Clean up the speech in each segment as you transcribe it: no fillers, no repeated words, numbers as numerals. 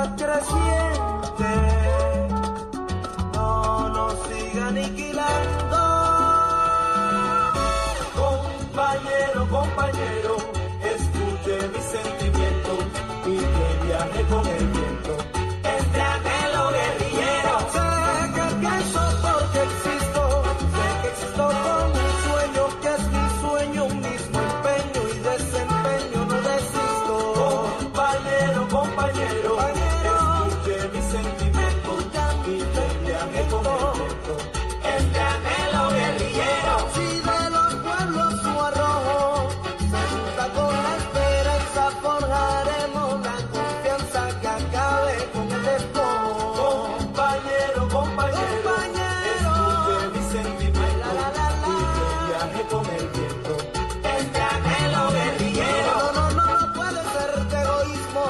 lucha creciente no nos siga aniquilando. Compañero, escuche mis sentimientos y que viaje con el viento. Este anhelo guerrillero. Sé que pienso porque existo, sé que existo con un sueño que es mi sueño, un mismo empeño y desempeño, no desisto. Compañero, escuche mis sentimientos y que viaje con el viento. Este anhelo guerrillero. Si de los pueblos su arrojo se junta con la esperanza, forjaremos la confianza que acabe con el despojo. Compañero, escuche mis sentimientos y que viaje con el viento. Este anhelo guerrillero. No puede ser de egoísmo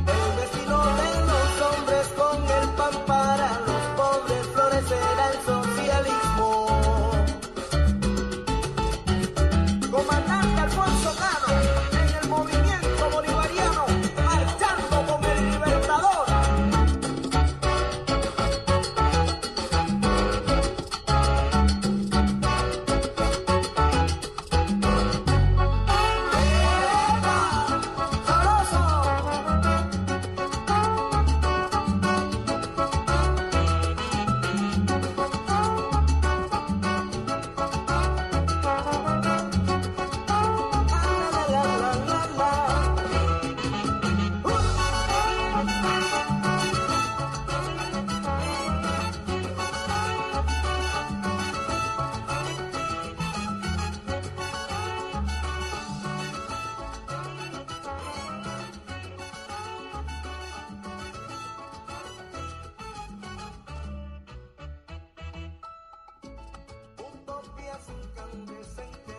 el destino de los hombres, con el pan para los pobres florecerá el socialismo. Comandante Alfonso Cano, en el movimiento bolivariano, marchando con el libertador. Utopias incandescentes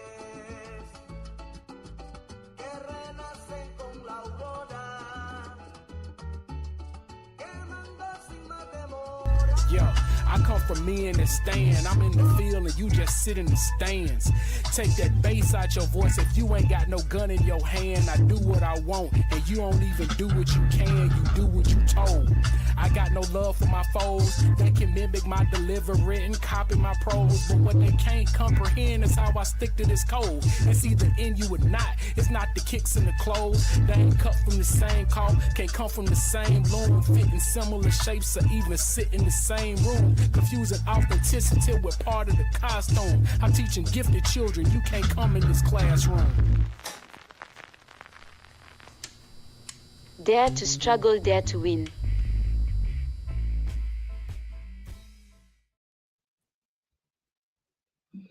que renacen con la aurora, quemando sin más demora. Yo, I come from me in the stand. I'm in the field and you just sit in the stands. Take that bass out your voice. If you ain't got no gun in your hand, I do what I want. And you don't even do what you can, you do what you told. I got no love for my foes. They can mimic my delivery and copy my prose. But what they can't comprehend is how I stick to this code. It's either in you or not. It's not the kicks and the clothes. They ain't cut from the same cloth. Can't come from the same loom. Fit in similar shapes or even sit in the same room. Confusing authenticity with part of the costume. I'm teaching gifted children. You can't come in this classroom. Dare to struggle, dare to win.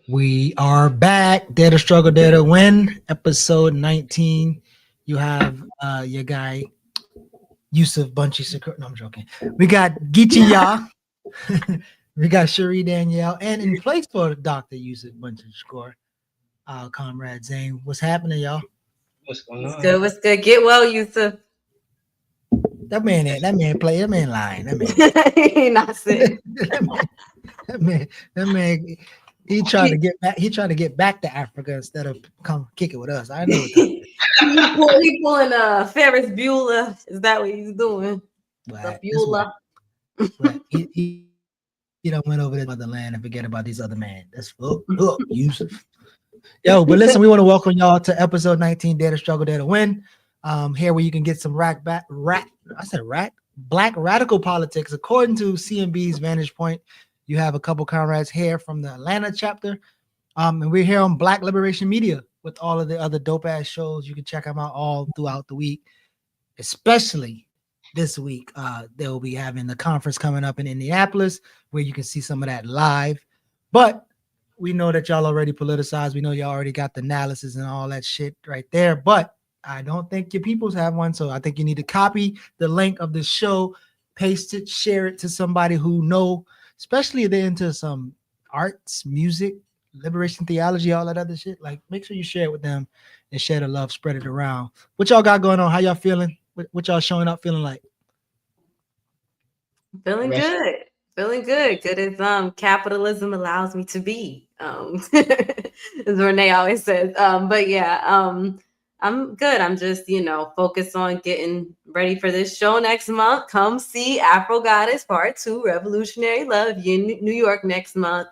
We are back. Dare to struggle, dare to win. Episode 19. You have your guy Yusef, Bunchy, Shakur. No, I'm joking. We got Geechee, y'all. We got Cherie Danielle, and in place for Dr. Yusef, Bunchy, Shakur, comrade Zane. What's happening, y'all? What's going on? What's good? Get well, Yusef. That man lying. That man. He not sick. that man. He tried to get back. He tried to get back to Africa instead of come kick it with us. I know. He pulling Ferris Bueller. Is that what he's doing? Right. The Bueller. Right. He don't went over to motherland and forget about these other men. That's Yusef. Yo, but listen, we want to welcome y'all to episode 19, Dare to Struggle, Dare to Win. Here where you can get some black radical politics according to CMB's vantage point. You have a couple comrades here from the Atlanta chapter. And we're here on Black Liberation Media with all of the other dope ass shows. You can check them out all throughout the week, especially this week. They'll be having the conference coming up in Indianapolis where you can see some of that live. But we know that y'all already politicized. We know y'all already got the analysis and all that shit right there. But I don't think your peoples have one. So I think you need to copy the link of the show, paste it, share it to somebody who know, especially if they're into some arts, music, liberation theology, all that other shit. Like, make sure you share it with them and share the love, spread it around. What y'all got going on? How y'all feeling? What y'all showing up feeling like? Feeling good. Feeling good. Good as capitalism allows me to be. As Renee always says. But yeah, I'm good. I'm just, focused on getting ready for this show next month. Come see Afro Goddess Part 2, Revolutionary Love in New York next month.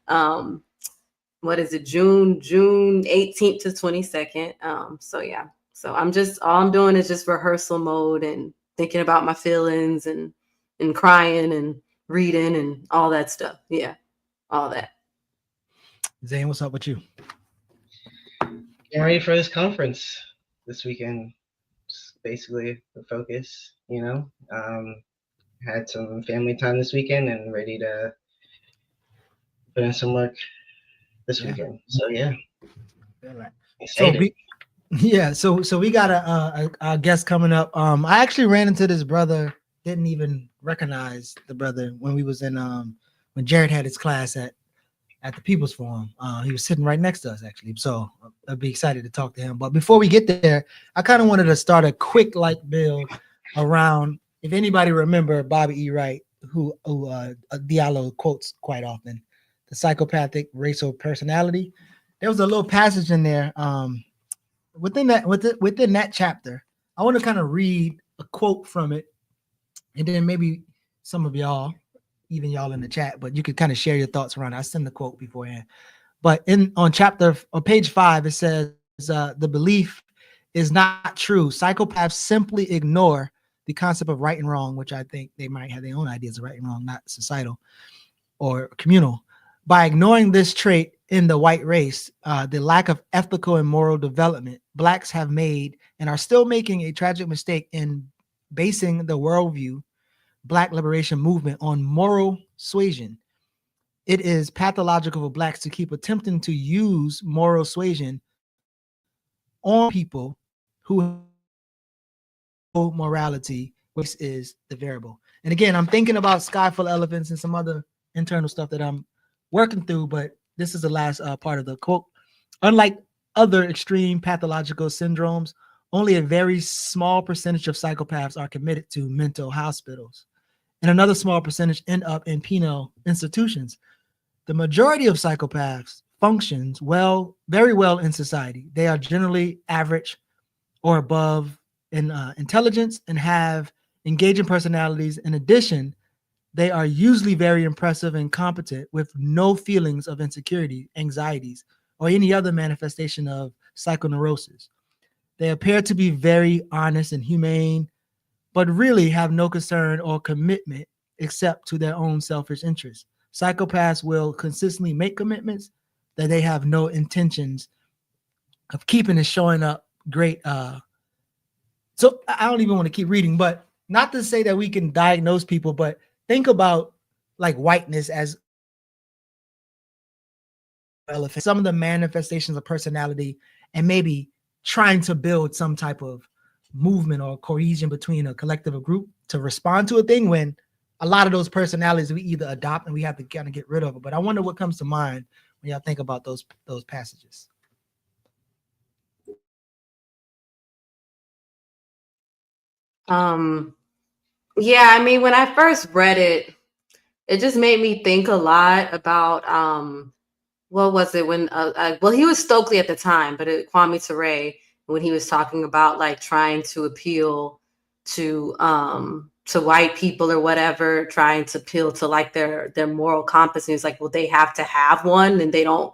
What is it? June 18th to 22nd. So yeah. So all I'm doing is just rehearsal mode and thinking about my feelings and crying and reading and all that stuff. Yeah. All that. Zane, what's up with you? Getting ready for this conference this weekend. Just basically the focus, Had some family time this weekend and ready to put in some work this weekend. So yeah. Excited. So we got a guest coming up. I actually ran into this brother, didn't even recognize the brother when we was in when Jared had his class at the People's Forum. He was sitting right next to us, actually. So I'd be excited to talk to him. But before we get there, I kind of wanted to start a quick build around, if anybody remember Bobby E. Wright, who Diallo quotes quite often, the psychopathic racial personality. There was a little passage in there within that chapter. I want to kind of read a quote from it, and then maybe some of y'all, even y'all in the chat, but you could kind of share your thoughts around it. I send the quote beforehand. But on page 5, it says, the belief is not true. Psychopaths simply ignore the concept of right and wrong, which I think they might have their own ideas of right and wrong, not societal or communal. By ignoring this trait in the white race, the lack of ethical and moral development, Blacks have made and are still making a tragic mistake in basing the worldview Black liberation movement on moral suasion. It is pathological for Blacks to keep attempting to use moral suasion on people who morality, which is the variable. And again, I'm thinking about Sky Full of Elephants and some other internal stuff that I'm working through, but this is the last part of the quote. Unlike other extreme pathological syndromes, only a very small percentage of psychopaths are committed to mental hospitals, and another small percentage end up in penal institutions. The majority of psychopaths functions very well in society. They are generally average or above in intelligence and have engaging personalities. In addition, they are usually very impressive and competent with no feelings of insecurity, anxieties, or any other manifestation of psychoneurosis. They appear to be very honest and humane, but really have no concern or commitment except to their own selfish interests. Psychopaths will consistently make commitments that they have no intentions of keeping and showing up great. So I don't even want to keep reading, but not to say that we can diagnose people, but think about whiteness as elephant, some of the manifestations of personality, and maybe trying to build some type of movement or cohesion between a collective or group to respond to a thing, when a lot of those personalities we either adopt and we have to kind of get rid of it. But I wonder what comes to mind when y'all think about those passages. Yeah, I mean, when I first read it, it just made me think a lot about what was it when he was Stokely at the time, but Kwame Ture, when he was talking about trying to appeal to white people or whatever, trying to appeal to their moral compass. And he was like, well, they have to have one, and they don't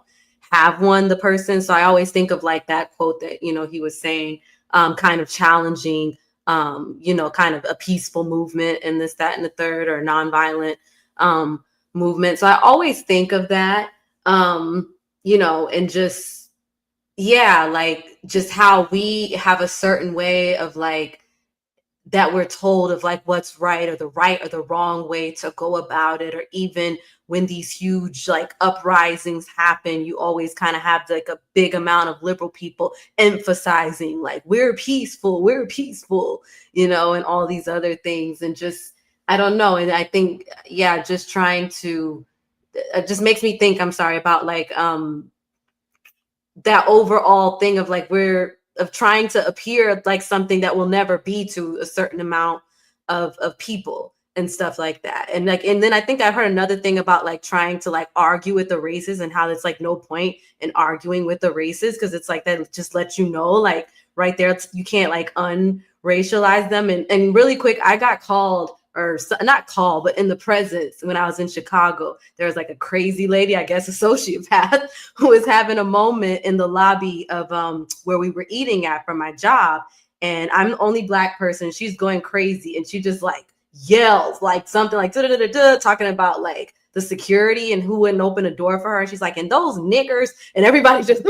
have one, the person. So I always think of that quote that he was saying, kind of challenging kind of a peaceful movement and this, that, and the third, or nonviolent movement. So I always think of that, and just, just how we have a certain way of that we're told of what's right or the wrong way to go about it. Or even when these huge uprisings happen, you always kind of have a big amount of liberal people emphasizing we're peaceful, and all these other things. And just, I don't know. And I think, just trying to, it just makes me think, I'm sorry, about that overall thing of we're trying to appear like something that will never be to a certain amount of people and stuff like that. And then I think I heard another thing about trying to argue with the races, and how it's no point in arguing with the races, because it's that just lets right there. You can't like unracialize them. And really quick, I got called, or not called, but in the presence when I was in Chicago, there was like a crazy lady, I guess a sociopath, who was having a moment in the lobby of where we were eating at for my job. And I'm the only Black person. She's going crazy. And she just like yells like something like talking about like the security and who wouldn't open a door for her. She's like, and those niggers, and everybody just,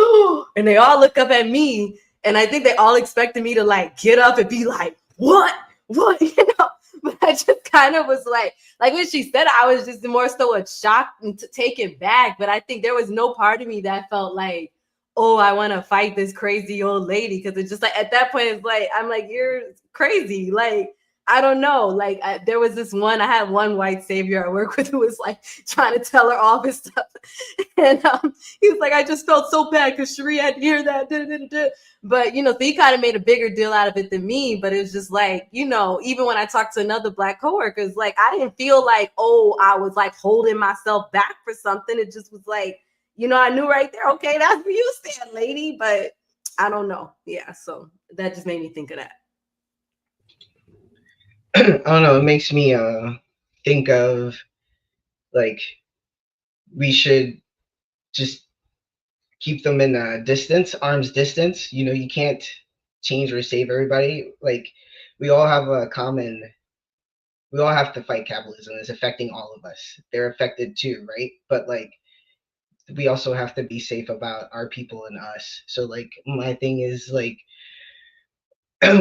and they all look up at me. And I think they all expected me to like get up and be like, what, you know? But I just kind of was like when she said it, I was just more so a shocked and taken back. But I think there was no part of me that felt like, oh, I want to fight this crazy old lady. Because it's just like, at that point, it's like, I'm like, you're crazy. Like, I don't know. Like there was this one, I had one white savior I work with who was like trying to tell her all this stuff. And he was like, I just felt so bad because Cherie had to hear that. But, you know, so he kind of made a bigger deal out of it than me. But it was just like, you know, even when I talked to another Black coworkers, like I didn't feel like, oh, I was like holding myself back for something. It just was like, you know, I knew right there, okay, that's where you stand, lady. But I don't know. Yeah. So that just made me think of that. I don't know. It makes me think of like we should just keep them in a distance, arm's distance. You know, you can't change or save everybody. Like we all have to fight capitalism. It's affecting all of us. They're affected too, right? But like we also have to be safe about our people and us. So like my thing is like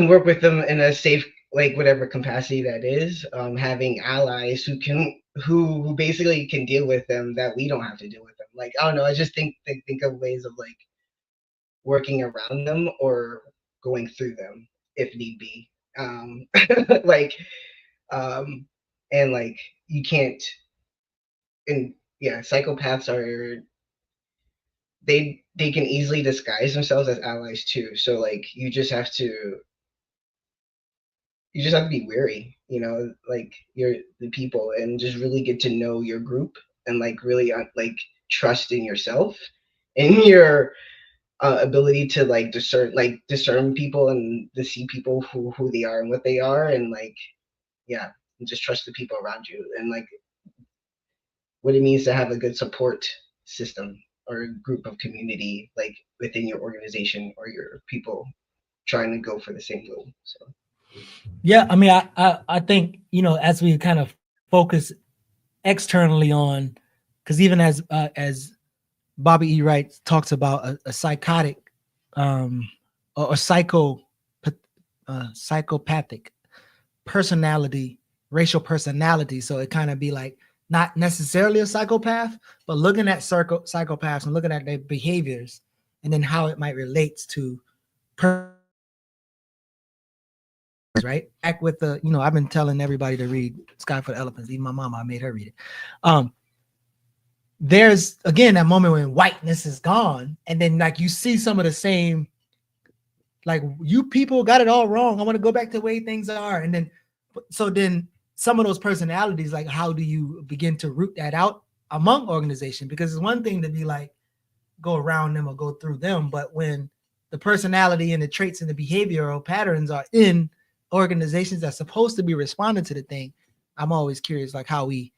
work with them in a safe, like whatever capacity that is, having allies who basically can deal with them that we don't have to deal with them. Like I don't know, I just think of ways of like working around them or going through them if need be. Like and like you can't, and yeah, psychopaths are, they can easily disguise themselves as allies too. So like you just have to be wary, you know, like you're the people, and just really get to know your group, and like really like trust in yourself and your ability to like discern people and to see people who they are and what they are, and like yeah, and just trust the people around you, and like what it means to have a good support system or a group of community like within your organization or your people trying to go for the same goal. So yeah, I mean, I think, you know, as we kind of focus externally on, because even as Bobby E. Wright talks about a psychotic or psychopathic personality, racial personality. So it kind of be like not necessarily a psychopath, but looking at psychopaths and looking at their behaviors and then how it might relate to right? Back with the, you know, I've been telling everybody to read Sky for the Elephants. Even my mama, I made her read it. There's again that moment when whiteness is gone, and then like you see some of the same, like you people got it all wrong. I want to go back to the way things are, and then some of those personalities, like how do you begin to root that out among organizations? Because it's one thing to be like go around them or go through them, but when the personality and the traits and the behavioral patterns are in organizations that's supposed to be responding to the thing, I'm always curious like how we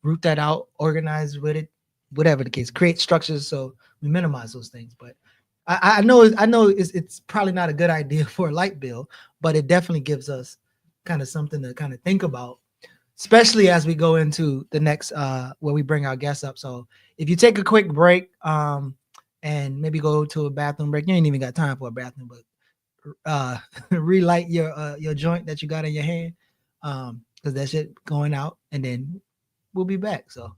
root that out, organize with it, whatever the case, create structures so we minimize those things. But I know it's probably not a good idea for a light bill, but it definitely gives us kind of something to kind of think about, especially as we go into the next where we bring our guests up. So if you take a quick break and maybe go to a bathroom break, you ain't even got time for a bathroom, but relight your joint that you got in your hand, because that shit going out, and then we'll be back. So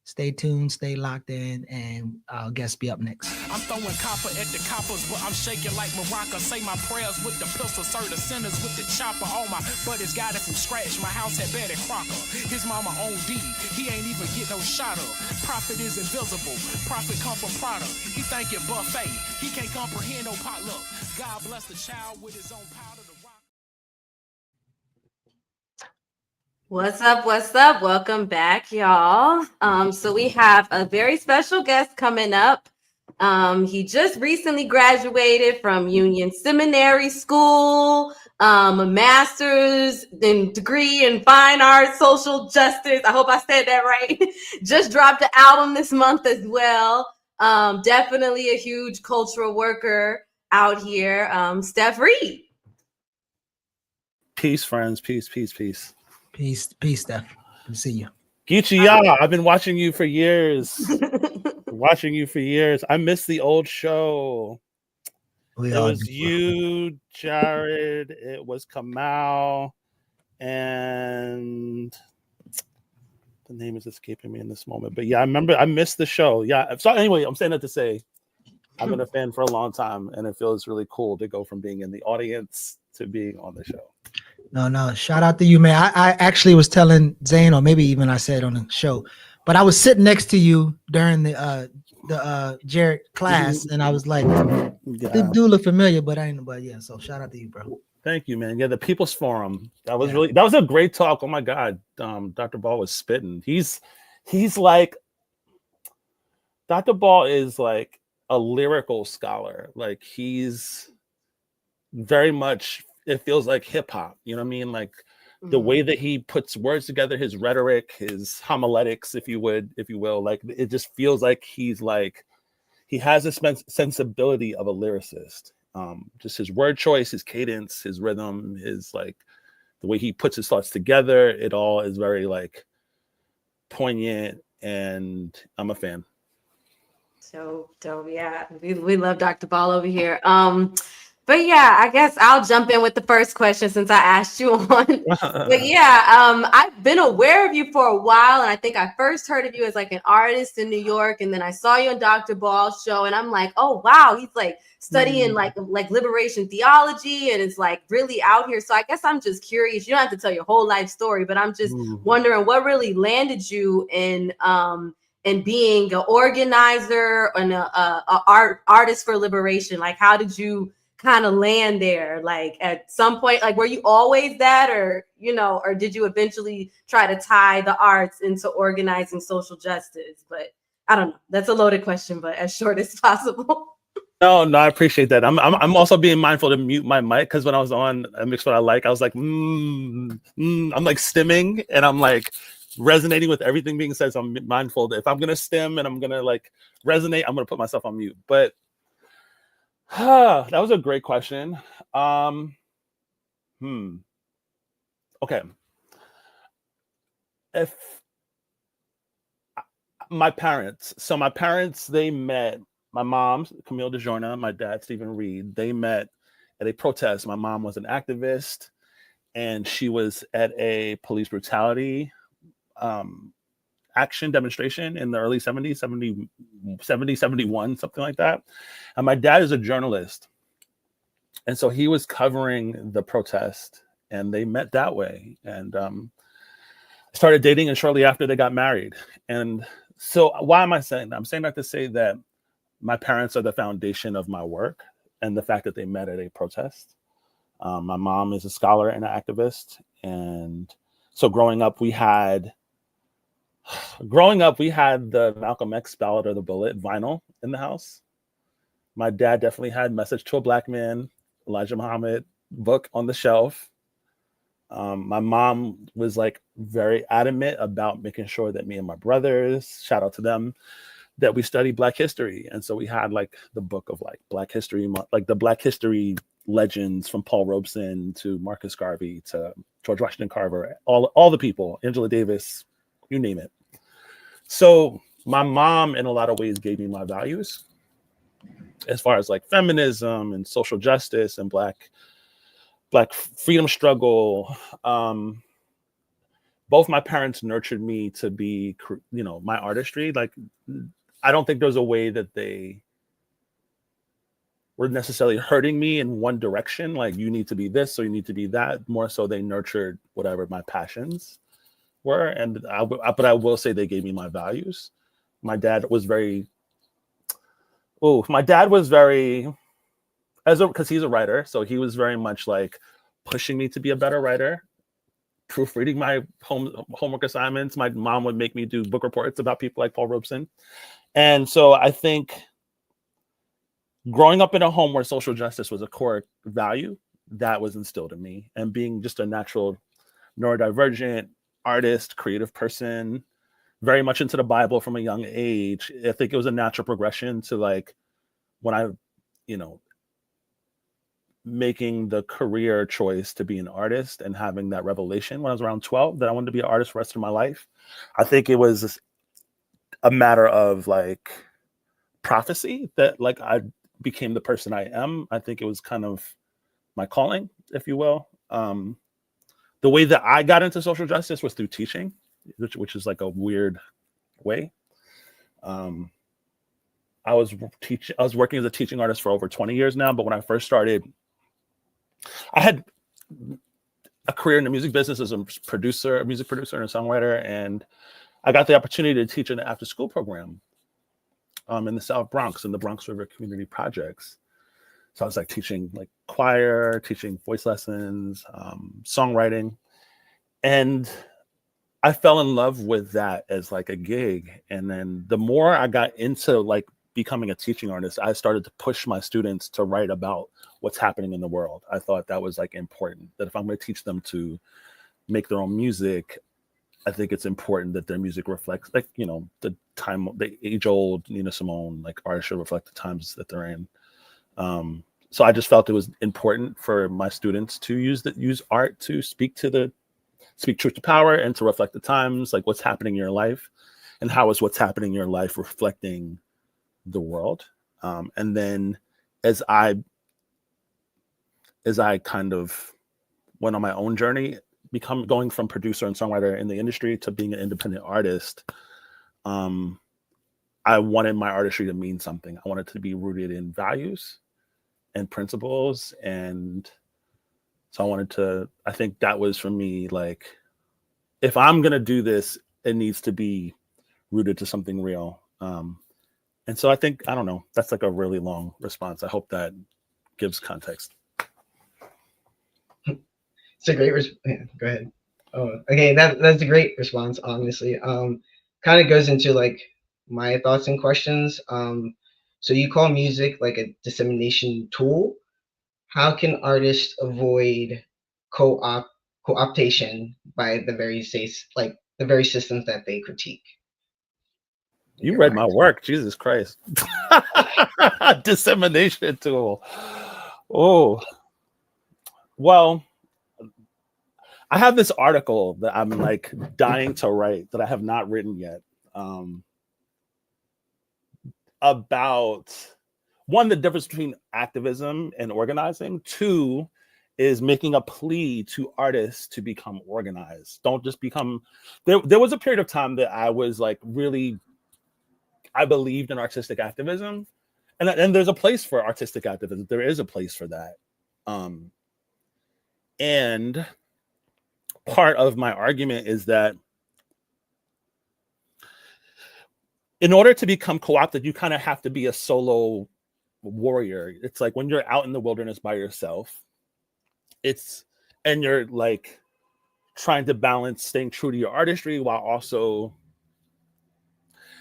stay tuned, stay locked in, and our guests be up next. I'm throwing copper at the coppers, but I'm shaking like Morocco. Say my prayers with the pistol, serve the sinners with the chopper. All my buddies got it from scratch. My house had Betty Crocker. His mama owned D. He ain't even get no shot of. Profit is invisible. Profit come from product. He think it buffet. He can't comprehend no potluck. God bless the child with his own powder to rock. What's up? Welcome back, y'all. So we have a very special guest coming up. He just recently graduated from Union Seminary School, a master's degree in fine arts, social justice. I hope I said that right. Just dropped an album this month as well. Definitely a huge cultural worker out here. Steff Reed. Peace, friends. Peace. Peace, Steff. Good to see you. Geechee, yeah, I've been watching you for years. I miss the old show. It was you, Jared. It was Kamal, and the name is escaping me in this moment. But yeah, I remember. I missed the show. Yeah. So anyway, I'm saying that to say, I've been a fan for a long time, and it feels really cool to go from being in the audience to being on the show. No. Shout out to you, man. I actually was telling Zane, or maybe even I said on the show, but I was sitting next to you during the Jared class, and I was like, "The dude look familiar," but I ain't. But yeah, so shout out to you, bro. Thank you, man. Yeah, the People's Forum. That was a great talk. Oh my God, Dr. Ball was spitting. He's like, Dr. Ball is like a lyrical scholar. Like he's very much. It feels like hip hop. You know what I mean? Like the way that he puts words together, his rhetoric, his homiletics, if you will. Like it just feels like he has a sensibility of a lyricist. Just his word choice, his cadence, his rhythm, his like the way he puts his thoughts together. It all is very like poignant, and I'm a fan. So yeah, we love Dr. Ball over here. But yeah, I guess I'll jump in with the first question since I asked you one. But yeah, I've been aware of you for a while, and I think I first heard of you as like an artist in New York, and then I saw you on Dr. Ball's show, and I'm like, oh wow, he's like studying like Liberation Theology, and it's like really out here. So I guess I'm just curious. You don't have to tell your whole life story, but I'm just wondering what really landed you in being an organizer and a artist for liberation. Like, how did you kind of land there? Like at some point, like were you always that, or or did you eventually try to tie the arts into organizing social justice? But I don't know. That's a loaded question, but as short as possible. No, I appreciate that. I'm also being mindful to mute my mic because when I was on Mix What I Like, I was like, I'm like stimming, and I'm like resonating with everything being said. So I'm mindful that if I'm gonna stim and I'm gonna like resonate, I'm gonna put myself on mute. But that was a great question. Okay. If my parents, they met, my mom, Camille DeJourna, my dad, Stephen Reed, they met at a protest. My mom was an activist, and she was at a police brutality action demonstration in the early 70s, 71, something like that. And my dad is a journalist. And so he was covering the protest, and they met that way. And started dating, and shortly after they got married. And so why am I saying that? I'm saying that to say that my parents are the foundation of my work, and the fact that they met at a protest. My mom is a scholar and an activist. And so growing up, we had the Malcolm X Ballad or the Bullet vinyl in the house. My dad definitely had Message to a Black Man, Elijah Muhammad book on the shelf. My mom was like very adamant about making sure that me and my brothers, shout out to them, that we study Black history. And so we had like the book of like Black history, like the Black history legends from Paul Robeson to Marcus Garvey to George Washington Carver, all the people, Angela Davis, you name it. So my mom in a lot of ways gave me my values as far as like feminism and social justice and black freedom struggle. Both my parents nurtured me to be, my artistry. Like, I don't think there's a way that they were necessarily hurting me in one direction. Like, you need to be this, or you need to be that. More so they nurtured whatever my passions were. And but I will say they gave me my values. My dad was very, because he's a writer. So he was very much like pushing me to be a better writer, proofreading my homework assignments. My mom would make me do book reports about people like Paul Robeson. And so I think growing up in a home where social justice was a core value, that was instilled in me. And being just a natural neurodivergent artist, creative person, very much into the Bible from a young age, I think it was a natural progression to like when I, you know, making the career choice to be an artist and having that revelation when I was around 12 that I wanted to be an artist for the rest of my life. I think it was a matter of like prophecy that like I became the person I am. I think it was kind of my calling, if you will. The way that I got into social justice was through teaching, which is like a weird way. I was working as a teaching artist for over 20 years now, but when I first started, I had a career in the music business as a music producer and a songwriter, and I got the opportunity to teach in an after-school program in the South Bronx, in the Bronx River Community Projects. So I was like teaching like choir, teaching voice lessons, songwriting, and I fell in love with that as like a gig. And then the more I got into like becoming a teaching artist, I started to push my students to write about what's happening in the world. I thought that was like important, that if I'm going to teach them to make their own music, I think it's important that their music reflects, like, you know, the time, the age old Nina Simone, like artists should reflect the times that they're in. So I just felt it was important for my students to use art to speak truth to power and to reflect the times, like what's happening in your life and how is what's happening in your life reflecting the world. And then as I kind of went on my own journey, going from producer and songwriter in the industry to being an independent artist, I wanted my artistry to mean something. I wanted it to be rooted in values and principles. And so I think that was for me, like, if I'm going to do this, it needs to be rooted to something real. And so I think, I don't know, that's like a really long response. I hope that gives context. It's a great go ahead. Oh, okay, that's a great response, honestly. Kind of goes into like my thoughts and questions. So you call music like a dissemination tool. How can artists avoid co-optation by the very systems that they critique? You read my work, Jesus Christ. Dissemination tool. Oh, well, I have this article that I'm like dying to write that I have not written yet, about one, the difference between activism and organizing. Two is making a plea to artists to become organized. Don't just become, there was a period of time that I was like really, I believed in artistic activism, and there's a place for artistic activism. There is a place for that. And part of my argument is that in order to become co-opted, you kind of have to be a solo warrior. It's like when you're out in the wilderness by yourself, and you're like trying to balance staying true to your artistry while also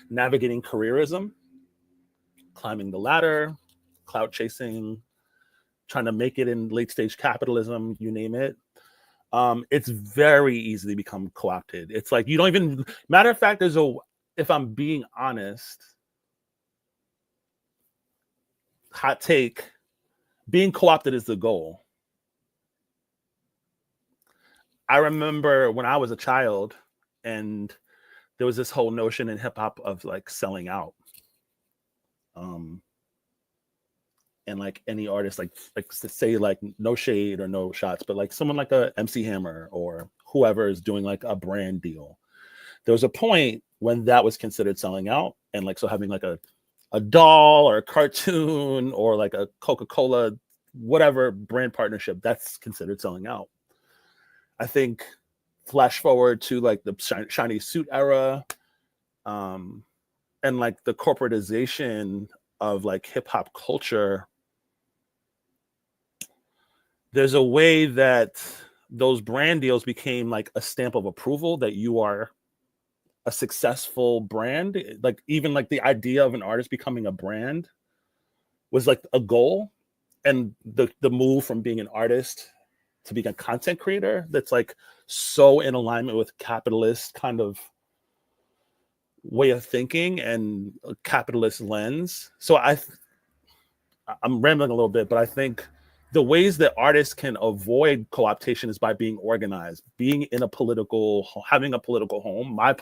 navigating careerism, climbing the ladder, clout chasing, trying to make it in late stage capitalism, you name it. It's very easy to become co-opted. It's like you don't even, matter of fact, if I'm being honest, hot take, being co-opted is the goal. I remember when I was a child and there was this whole notion in hip hop of like selling out. And like any artist, like say like no shade or no shots, but like someone like a MC Hammer or whoever is doing like a brand deal. There was a point when that was considered selling out. And like, so having like a doll or a cartoon or like a Coca-Cola, whatever brand partnership, that's considered selling out. I think flash forward to like the shiny suit era, and like the corporatization of like hip hop culture. There's a way that those brand deals became like a stamp of approval that you are a successful brand. Like even like the idea of an artist becoming a brand was like a goal, and the move from being an artist to being a content creator that's like so in alignment with capitalist kind of way of thinking and a capitalist lens. So I'm rambling a little bit, but I think the ways that artists can avoid co-optation is by being organized, being in having a political home. I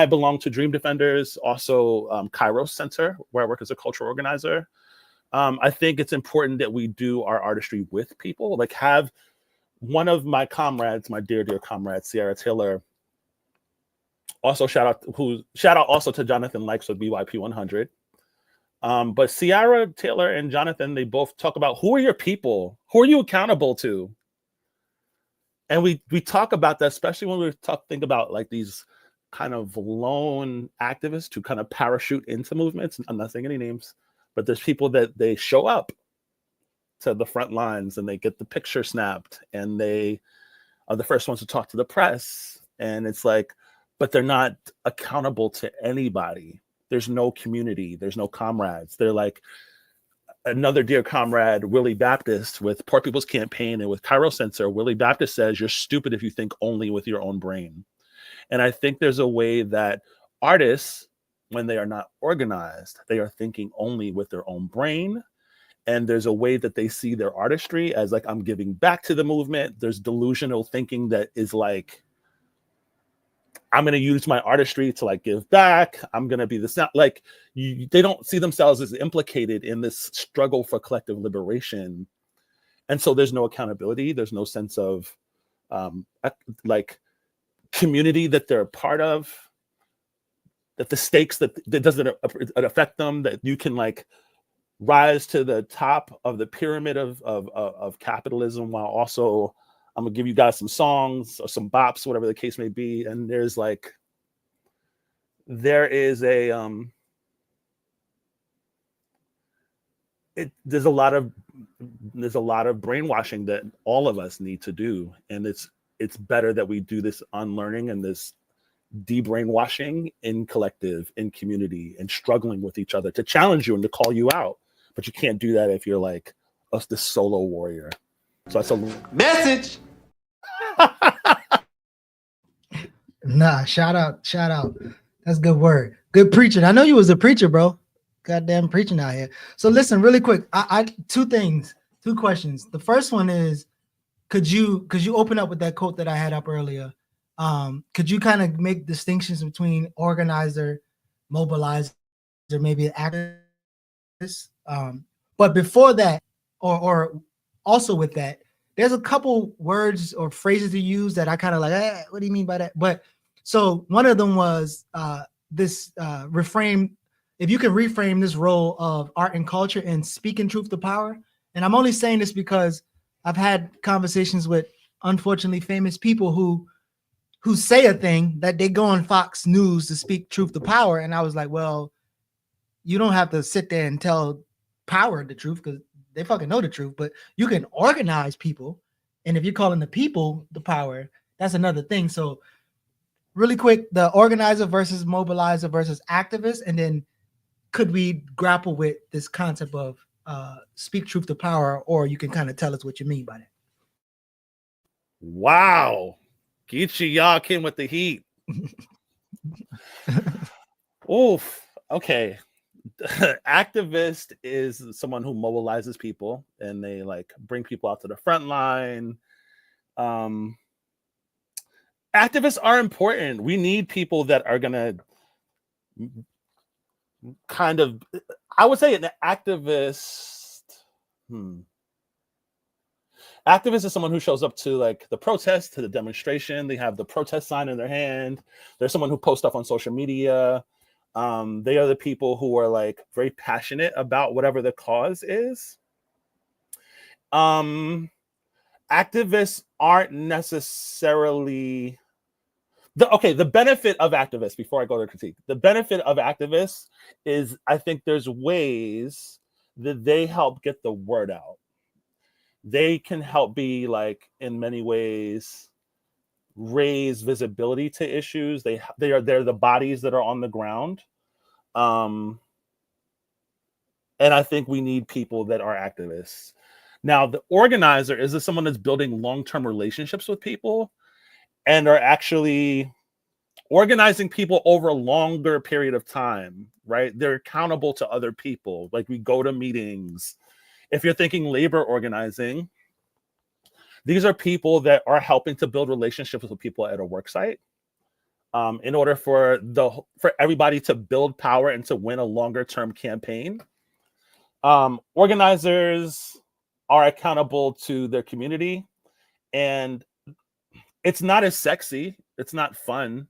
belong to Dream Defenders, also Kairos Center, where I work as a cultural organizer. I think it's important that we do our artistry with people. Like, have one of my comrades, my dear comrade, Sierra Taylor, also shout out also to Jonathan Likes with BYP 100. But Sierra Taylor and Jonathan, they both talk about, who are your people? Who are you accountable to? And we talk about that, especially when we think about like these kind of lone activists who kind of parachute into movements. I'm not saying any names, but there's people that they show up to the front lines and they get the picture snapped and they are the first ones to talk to the press. And it's like, but they're not accountable to anybody. There's no community. There's no comrades. They're like another dear comrade, Willie Baptist, with Poor People's Campaign and with Cairo Center. Willie Baptist says, you're stupid if you think only with your own brain. And I think there's a way that artists, when they are not organized, they are thinking only with their own brain. And there's a way that they see their artistry as like, I'm giving back to the movement. There's delusional thinking that is like, I'm going to use my artistry to like give back. I'm going to be this, like they don't see themselves as implicated in this struggle for collective liberation. And so there's no accountability. There's no sense of like community that they're a part of, that the stakes that doesn't affect them, that you can like rise to the top of the pyramid of capitalism while also I'm gonna give you guys some songs or some bops, whatever the case may be. And there's a lot of brainwashing that all of us need to do, and it's better that we do this unlearning and this de-brainwashing in collective, in community, and struggling with each other to challenge you and to call you out. But you can't do that if you're like this solo warrior. So that's a Message. Nah, shout out. That's good word. Good preaching. I know you was a preacher, bro. Goddamn preaching out here. So listen, really quick. I two questions. The first one is, could you open up with that quote that I had up earlier? Could you kind of make distinctions between organizer, mobilizer, maybe activist? But before that, or also with that, there's a couple words or phrases to use that I kind of like, what do you mean by that? But so one of them was this reframe, if you can reframe this role of art and culture and speaking truth to power. And I'm only saying this because I've had conversations with unfortunately famous people who say a thing that they go on Fox News to speak truth to power. And I was like, well, you don't have to sit there and tell power the truth because they fucking know the truth, but you can organize people. And if you're calling the people the power, that's another thing. So really quick, the organizer versus mobilizer versus activist. And then could we grapple with this concept of speak truth to power, or you can kind of tell us what you mean by that. Wow. Geechee, y'all came with the heat. Oof. Okay. Activist is someone who mobilizes people and they like bring people out to the front line. Activists are important. We need people that are gonna kind of, I would say an activist. Activist is someone who shows up to like the protest, to the demonstration. They have the protest sign in their hand. There's someone who posts stuff on social media. They are the people who are like very passionate about whatever the cause is. Activists aren't necessarily the benefit of activists, before I go to critique, the benefit of activists is I think there's ways that they help get the word out. They can help be like in many ways raise visibility to issues. They're the bodies that are on the ground. And I think we need people that are activists. Now, the organizer is someone that's building long-term relationships with people and are actually organizing people over a longer period of time, right? They're accountable to other people. Like, we go to meetings. If you're thinking labor organizing, these are people that are helping to build relationships with people at a work site, in order for everybody to build power and to win a longer term campaign. Organizers are accountable to their community, and it's not as sexy. It's not fun.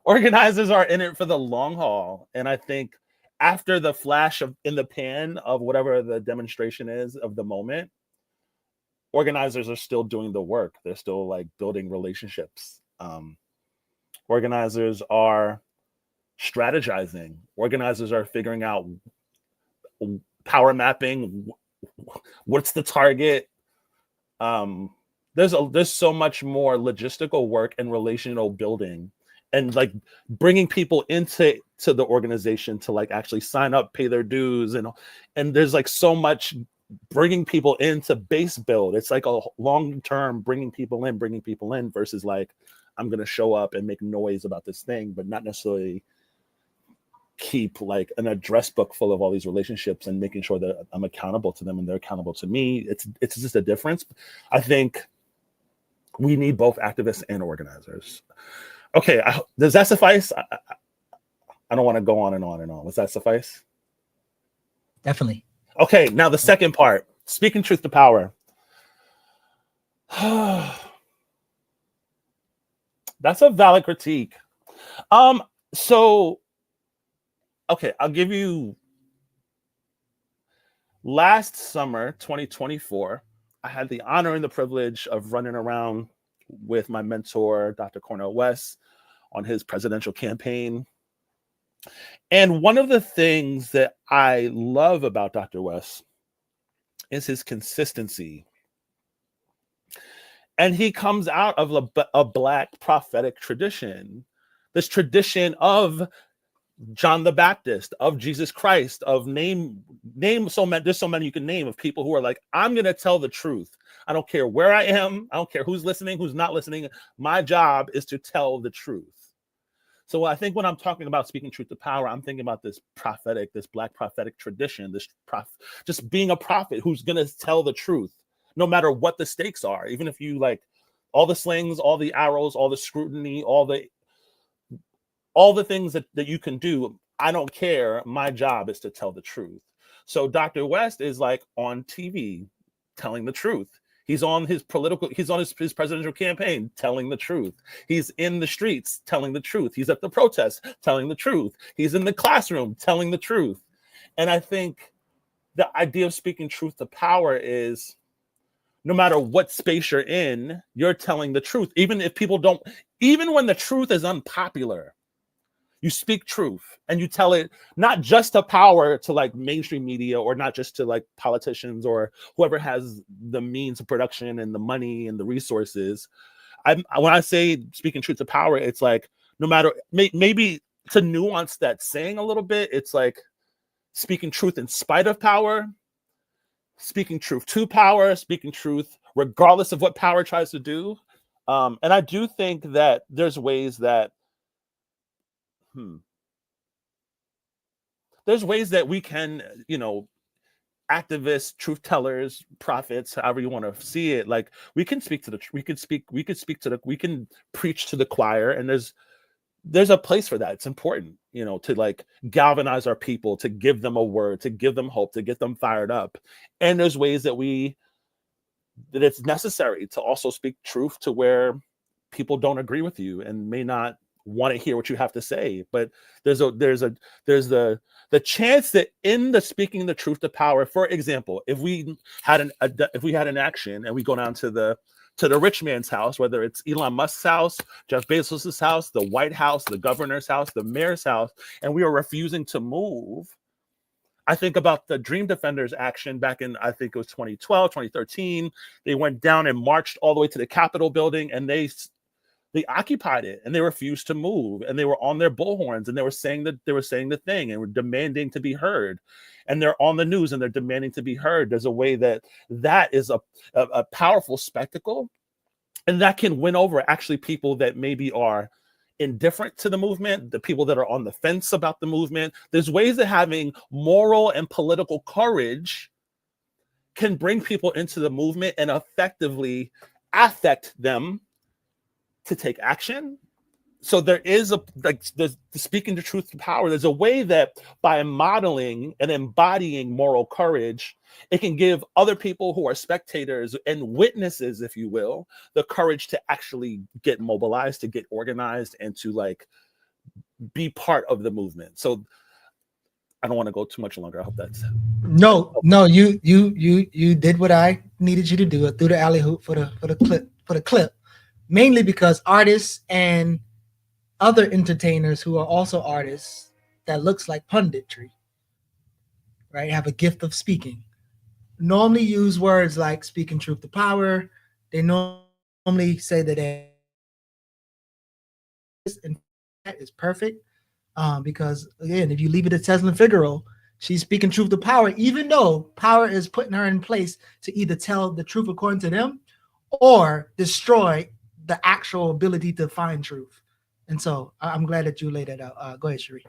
Organizers are in it for the long haul. And I think after the flash in the pan of whatever the demonstration is of the moment, organizers are still doing the work. They're still like building relationships. Organizers are strategizing. Organizers are figuring out power mapping. What's the target? There's so much more logistical work and relational building, and like bringing people into the organization to like actually sign up, pay their dues, and there's like so much bringing people into base build. It's like a long term bringing people in versus like, I'm going to show up and make noise about this thing, but not necessarily keep like an address book full of all these relationships and making sure that I'm accountable to them and they're accountable to me. It's just a difference. I think we need both activists and organizers. Okay, does that suffice? I don't want to go on and on and on. Does that suffice? Definitely. Okay, now the second part, speaking truth to power. That's a valid critique. So, okay, I'll give you, last summer, 2024, I had the honor and the privilege of running around with my mentor, Dr. Cornel West, on his presidential campaign. And one of the things that I love about Dr. West is his consistency. And he comes out of a Black prophetic tradition, this tradition of John the Baptist, of Jesus Christ, of name so many, there's so many you can name, of people who are like, I'm going to tell the truth. I don't care where I am. I don't care who's listening, who's not listening. My job is to tell the truth. So I think when I'm talking about speaking truth to power, I'm thinking about this Black prophetic tradition, just being a prophet who's going to tell the truth, no matter what the stakes are. Even if you like all the slings, all the arrows, all the scrutiny, all the things that you can do, I don't care. My job is to tell the truth. So Dr. West is like on TV telling the truth. He's on his presidential campaign telling the truth. He's in the streets telling the truth. He's at the protests telling the truth. He's in the classroom telling the truth. And I think the idea of speaking truth to power is, no matter what space you're in, you're telling the truth. Even when the truth is unpopular, you speak truth and you tell it, not just to power, to like mainstream media, or not just to like politicians or whoever has the means of production and the money and the resources. When I say speaking truth to power, it's like, no matter, maybe to nuance that saying a little bit, it's like speaking truth in spite of power, speaking truth to power, speaking truth regardless of what power tries to do. And I do think that there's ways that we can, activists, truth tellers, prophets, however you want to see it, like we can preach to the choir, and there's a place for that. It's important, to like galvanize our people, to give them a word, to give them hope, to get them fired up. And there's ways that it's necessary to also speak truth to where people don't agree with you and may not want to hear what you have to say. But there's the chance that in the speaking the truth to power, for example, if we had an action and we go down to the rich man's house, whether it's Elon Musk's house, Jeff Bezos's house, the White House, the governor's house, the mayor's house, and we are refusing to move, I think about the Dream Defenders action back in, I think it was 2012, 2013. They went down and marched all the way to the Capitol building, and they they occupied it and they refused to move, and they were on their bullhorns and they were saying the thing and were demanding to be heard, and they're on the news and they're demanding to be heard. There's a way that is a powerful spectacle, and that can win over actually people that maybe are indifferent to the movement, the people that are on the fence about the movement. There's ways that having moral and political courage can bring people into the movement and effectively affect them to take action. So there is the speaking the truth to power. There's a way that by modeling and embodying moral courage, it can give other people who are spectators and witnesses, if you will, the courage to actually get mobilized, to get organized, and to like be part of the movement. So I don't want to go too much longer. I hope that's no. You did what I needed you to do. I threw the alley hoop for the clip, mainly because artists and other entertainers who are also artists that looks like punditry, right, have a gift of speaking. Normally use words like speaking truth to power. They normally say that and that is perfect. Because again, if you leave it at Teslin Figaro, she's speaking truth to power, even though power is putting her in place to either tell the truth according to them or destroy the actual ability to find truth. And so I'm glad that you laid that out. Go ahead, Cherie.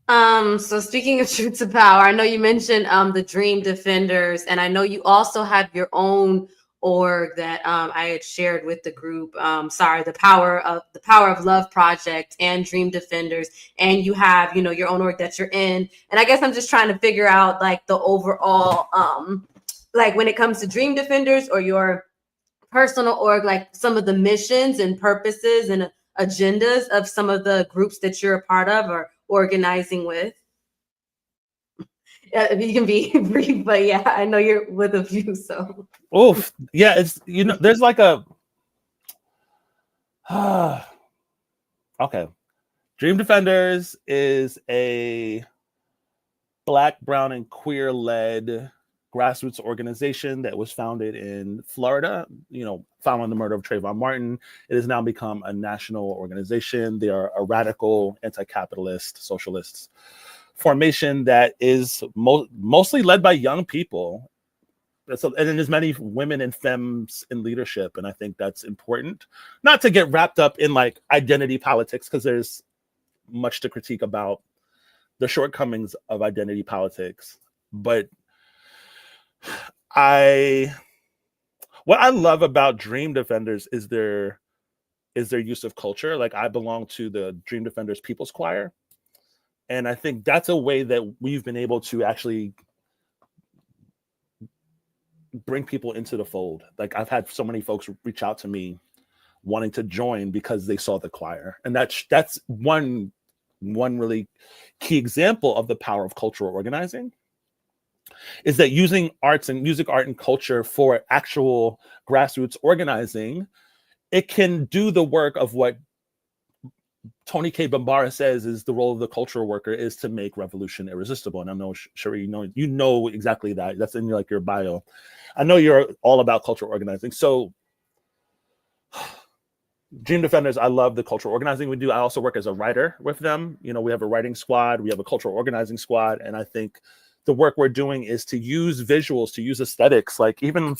So speaking of truth to power, I know you mentioned the Dream Defenders, and I know you also have your own org that I had shared with the group. The Power of Love Project and Dream Defenders, and you have, your own org that you're in. And I guess I'm just trying to figure out like the overall, like when it comes to Dream Defenders or your personal org, like some of the missions and purposes and agendas of some of the groups that you're a part of or organizing with. You can be brief, but yeah, I know you're with a few. So, oof, yeah, it's there's like a okay. Dream Defenders is a Black, brown, and queer-led grassroots organization that was founded in Florida, following the murder of Trayvon Martin. It has now become a national organization. They are a radical, anti-capitalist, socialist formation that is mostly led by young people. So, and there's many women and femmes in leadership. And I think that's important, not to get wrapped up in like identity politics, because there's much to critique about the shortcomings of identity politics. But what I love about Dream Defenders is their use of culture. Like, I belong to the Dream Defenders People's Choir, and I think that's a way that we've been able to actually bring people into the fold. Like, I've had so many folks reach out to me wanting to join because they saw the choir, and that's one really key example of the power of cultural organizing, is that using arts and music, art, and culture for actual grassroots organizing, it can do the work of what Tony K. Bambara says is the role of the cultural worker, is to make revolution irresistible. And I know, Cherie, you know exactly that. That's in your bio. I know you're all about cultural organizing. So Dream Defenders, I love the cultural organizing we do. I also work as a writer with them. We have a writing squad, we have a cultural organizing squad, and I think the work we're doing is to use visuals, to use aesthetics, like even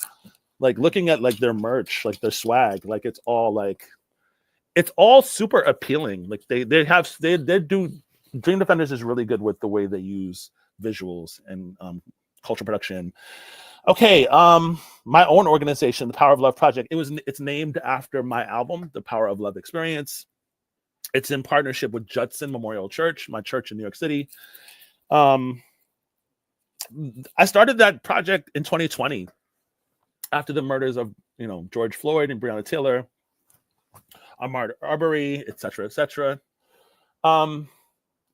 like looking at like their merch, like their swag, like it's all super appealing. Like they do. Dream Defenders is really good with the way they use visuals and cultural production. Okay, my own organization, the Power of Love Project, it's named after my album, The Power of Love Experience. It's in partnership with Judson Memorial Church, my church in New York City. I started that project in 2020 after the murders of, George Floyd and Breonna Taylor, Ahmaud Arbery, et cetera, et cetera.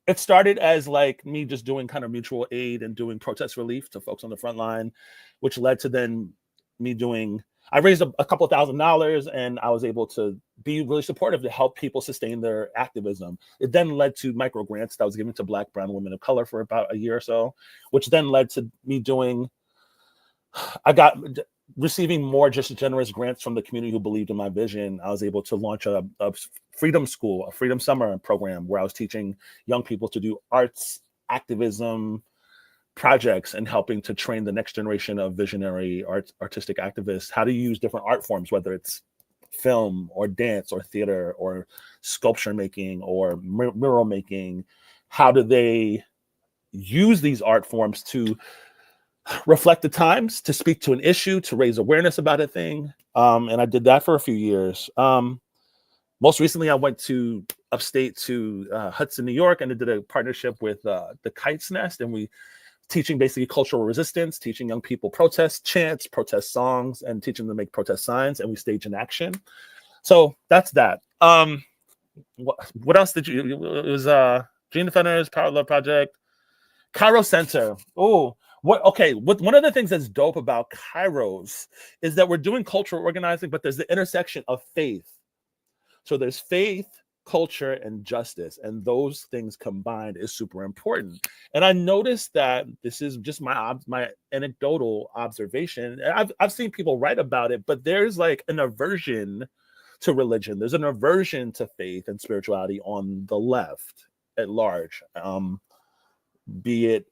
It started as like me just doing kind of mutual aid and doing protest relief to folks on the front line, which led to then me I raised a couple $1,000, and I was able to be really supportive to help people sustain their activism. It then led to micro grants that I was giving to Black, brown, women of color for about a year or so, which then led to me receiving more just generous grants from the community who believed in my vision, I was able to launch a freedom school, a freedom summer program where I was teaching young people to do arts, activism projects, and helping to train the next generation of visionary artistic activists how to use different art forms, whether it's film or dance or theater or sculpture making or mural making. How do they use these art forms to reflect the times, to speak to an issue, to raise awareness about a thing? And I did that for a few years. Most recently, I went to upstate to Hudson, New York, and I did a partnership with the Kite's Nest, and we teaching basically cultural resistance, teaching young people protest chants, protest songs, and teaching them to make protest signs, and we stage an action. So that's that. What else did you? It was Dream Defenders, Power Love Project, Cairo Center. Oh, one of the things that's dope about Kairos is that we're doing cultural organizing, but there's the intersection of faith. So there's faith, culture, and justice, and those things combined is super important. And I noticed that this is just my anecdotal observation. I've seen people write about it, but there's like an aversion to religion. There's an aversion to faith and spirituality on the left at large. Be it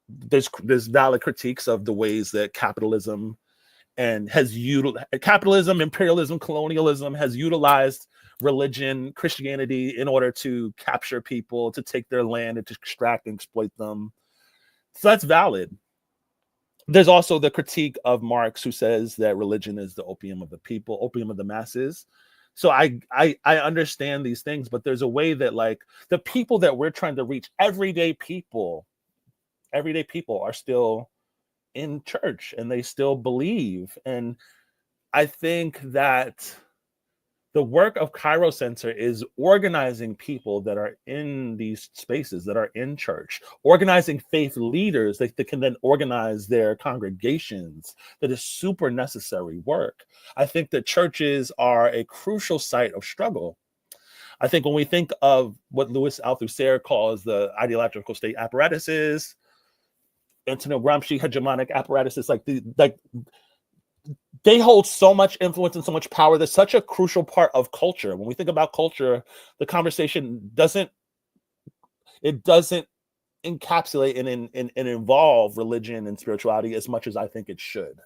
there's valid critiques of the ways that capitalism capitalism, imperialism, colonialism has utilized religion, Christianity in order to capture people, to take their land and to extract and exploit them. So that's valid. There's also the critique of Marx, who says that religion is the opium of the people, opium of the masses. So I understand these things, but there's a way that like the people that we're trying to reach, everyday people are still in church and they still believe. And I think that the work of Cairo Center is organizing people that are in these spaces, that are in church, organizing faith leaders that can then organize their congregations. That is super necessary work. I think that churches are a crucial site of struggle. I think when we think of what Louis Althusser calls the ideological state apparatuses, Antonio Gramsci hegemonic apparatuses, they hold so much influence and so much power. They're such a crucial part of culture. When we think about culture, the conversation doesn't encapsulate and involve religion and spirituality as much as I think it should.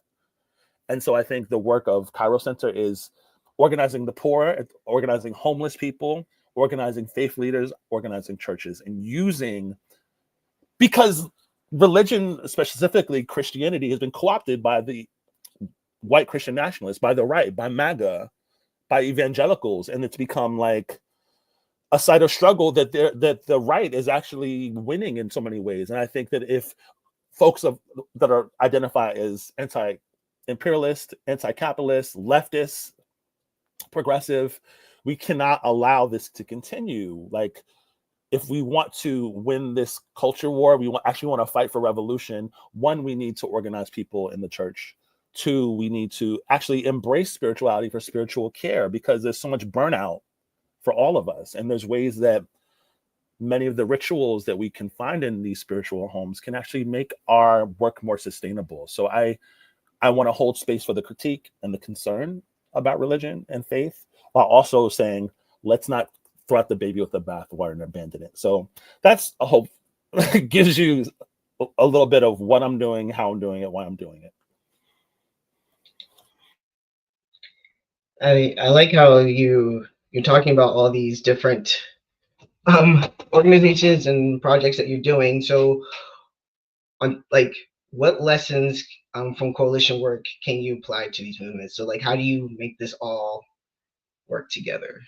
And so I think the work of Cairo Center is organizing the poor, organizing homeless people, organizing faith leaders, organizing churches, and because religion, specifically Christianity, has been co-opted by the white Christian nationalists, by the right, by MAGA, by evangelicals, and it's become like a site of struggle that the right is actually winning in so many ways. And I think that if folks that are identified as anti-imperialist, anti-capitalist, leftist, progressive, we cannot allow this to continue. Like, if we want to win this culture war, we actually want to fight for revolution. One, we need to organize people in the church. Two, we need to actually embrace spirituality for spiritual care, because there's so much burnout for all of us. And there's ways that many of the rituals that we can find in these spiritual homes can actually make our work more sustainable. So I want to hold space for the critique and the concern about religion and faith, while also saying, let's not throw out the baby with the bathwater and abandon it. So that's a hope. It gives you a little bit of what I'm doing, how I'm doing it, why I'm doing it. I like how you're talking about all these different organizations and projects that you're doing. So, what lessons from coalition work can you apply to these movements? So, like, how do you make this all work together?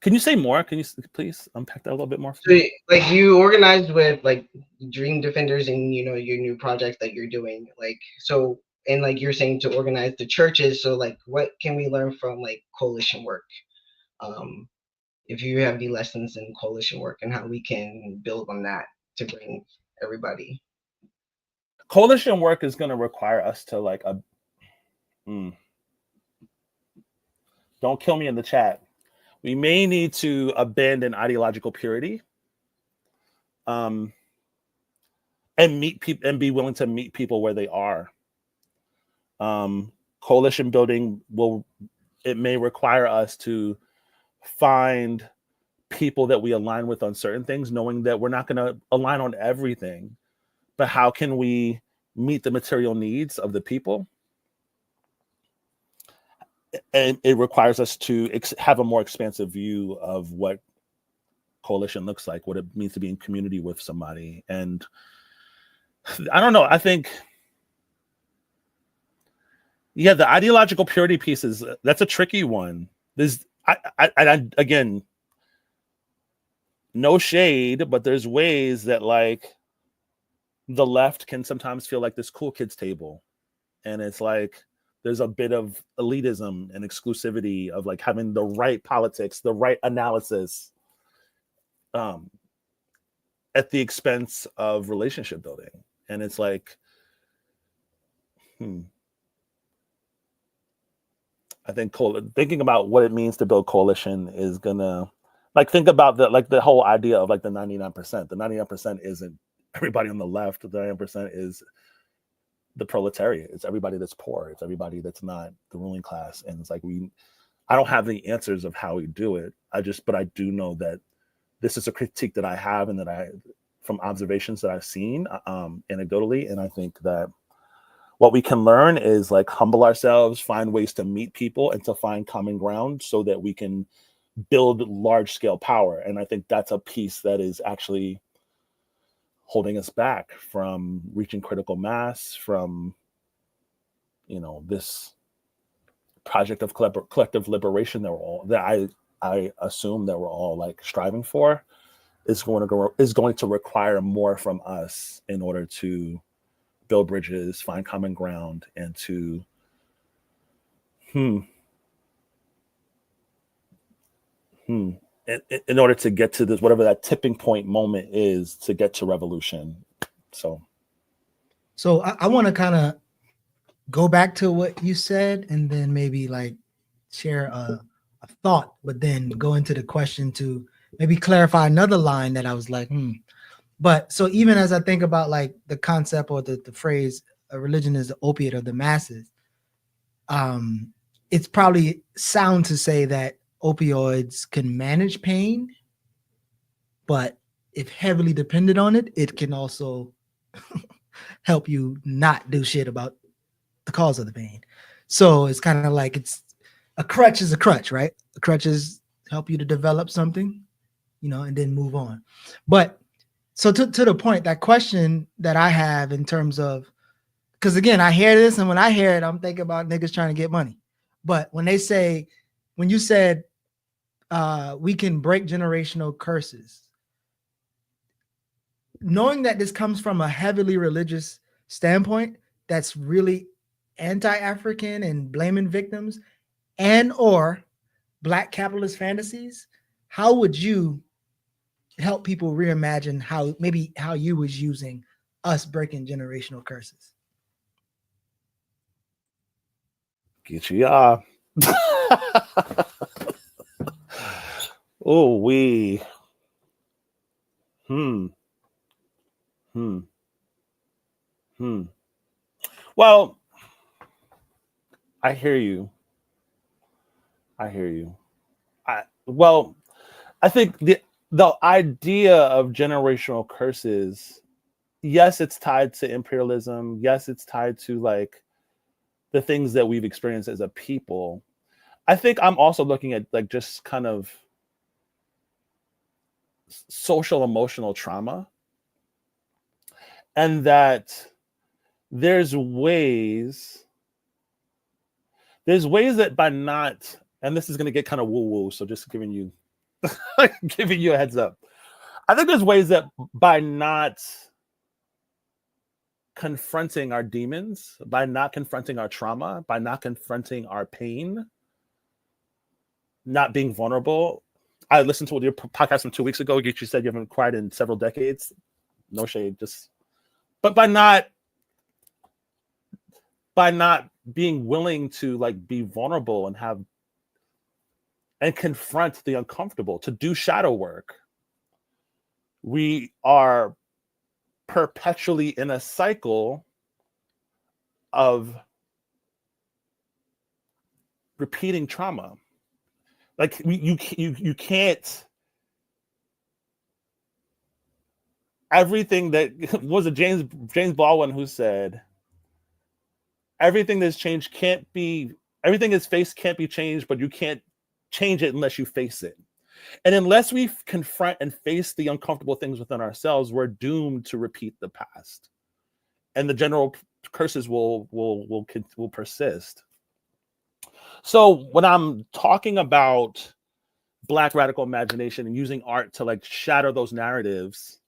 Can you say more? Can you please unpack that a little bit more? So, like, you organized with like Dream Defenders and your new project that you're doing. Like, so, and like you're saying to organize the churches. So, like, what can we learn from like coalition work? If you have any lessons in coalition work and how we can build on that to bring everybody. Coalition work is going to require us to don't kill me in the chat. We may need to abandon ideological purity, and meet people and be willing to meet people where they are. coalition building may require us to find people that we align with on certain things, knowing that we're not going to align on everything, but how can we meet the material needs of the people? And it requires us to have a more expansive view of what coalition looks like, what it means to be in community with somebody. And I don't know, I think, yeah, the ideological purity piece that's a tricky one. Again, no shade, but there's ways that like the left can sometimes feel like this cool kids table. And it's like, there's a bit of elitism and exclusivity of like having the right politics, the right analysis at the expense of relationship building. And it's like, I think thinking about what it means to build coalition is gonna, like, think about the whole idea of like the 99%. The 99% isn't everybody on the left. The 99% is the proletariat. It's everybody that's poor. It's everybody that's not the ruling class. And it's like I don't have the answers of how we do it. But I do know that this is a critique that I have and that from observations that I've seen anecdotally. And I think that what we can learn is like humble ourselves, find ways to meet people and to find common ground so that we can build large scale power. And I think that's a piece that is actually holding us back from reaching critical mass, from, this project of collective liberation that I assume that we're all like striving for is going to require more from us in order to build bridges, find common ground, and to in order to get to this, whatever that tipping point moment is, to get to revolution. So I want to kind of go back to what you said and then maybe like share a thought, but then go into the question to maybe clarify another line that I was like, But so even as I think about like the concept or the phrase, a religion is the opiate of the masses, it's probably sound to say that opioids can manage pain, but if heavily dependent on it, it can also help you not do shit about the cause of the pain. So it's kind of like a crutch is a crutch, right? A crutch is help you to develop something, and then move on. But so to the point, that question that I have in terms of, because again, I hear this, and when I hear it, I'm thinking about niggas trying to get money. But when you said we can break generational curses, knowing that this comes from a heavily religious standpoint that's really anti-African and blaming victims and or Black capitalist fantasies, how would you help people reimagine how you was using us breaking generational curses? Geechee, oh, we. Well, I hear you. I think the idea of generational curses, yes, it's tied to imperialism. Yes, it's tied to like the things that we've experienced as a people. I think I'm also looking at like just kind of social emotional trauma, and that there's ways that by not, and this is going to get kind of woo-woo, so just giving you a heads up. I think there's ways that by not confronting our demons, by not confronting our trauma, by not confronting our pain, not being vulnerable. I listened to your podcast from 2 weeks ago. Geechee said you haven't cried in several decades. No shade, but by not being willing to like be vulnerable and confront the uncomfortable, to do shadow work, we are perpetually in a cycle of repeating trauma. Like you can't. Everything that was it James Baldwin who said, everything that's changed can't be, everything that's faced can't be changed, but you can't change it unless you face it. And unless we confront and face the uncomfortable things within ourselves, we're doomed to repeat the past, and the general curses will persist. So when I'm talking about Black radical imagination and using art to like shatter those narratives,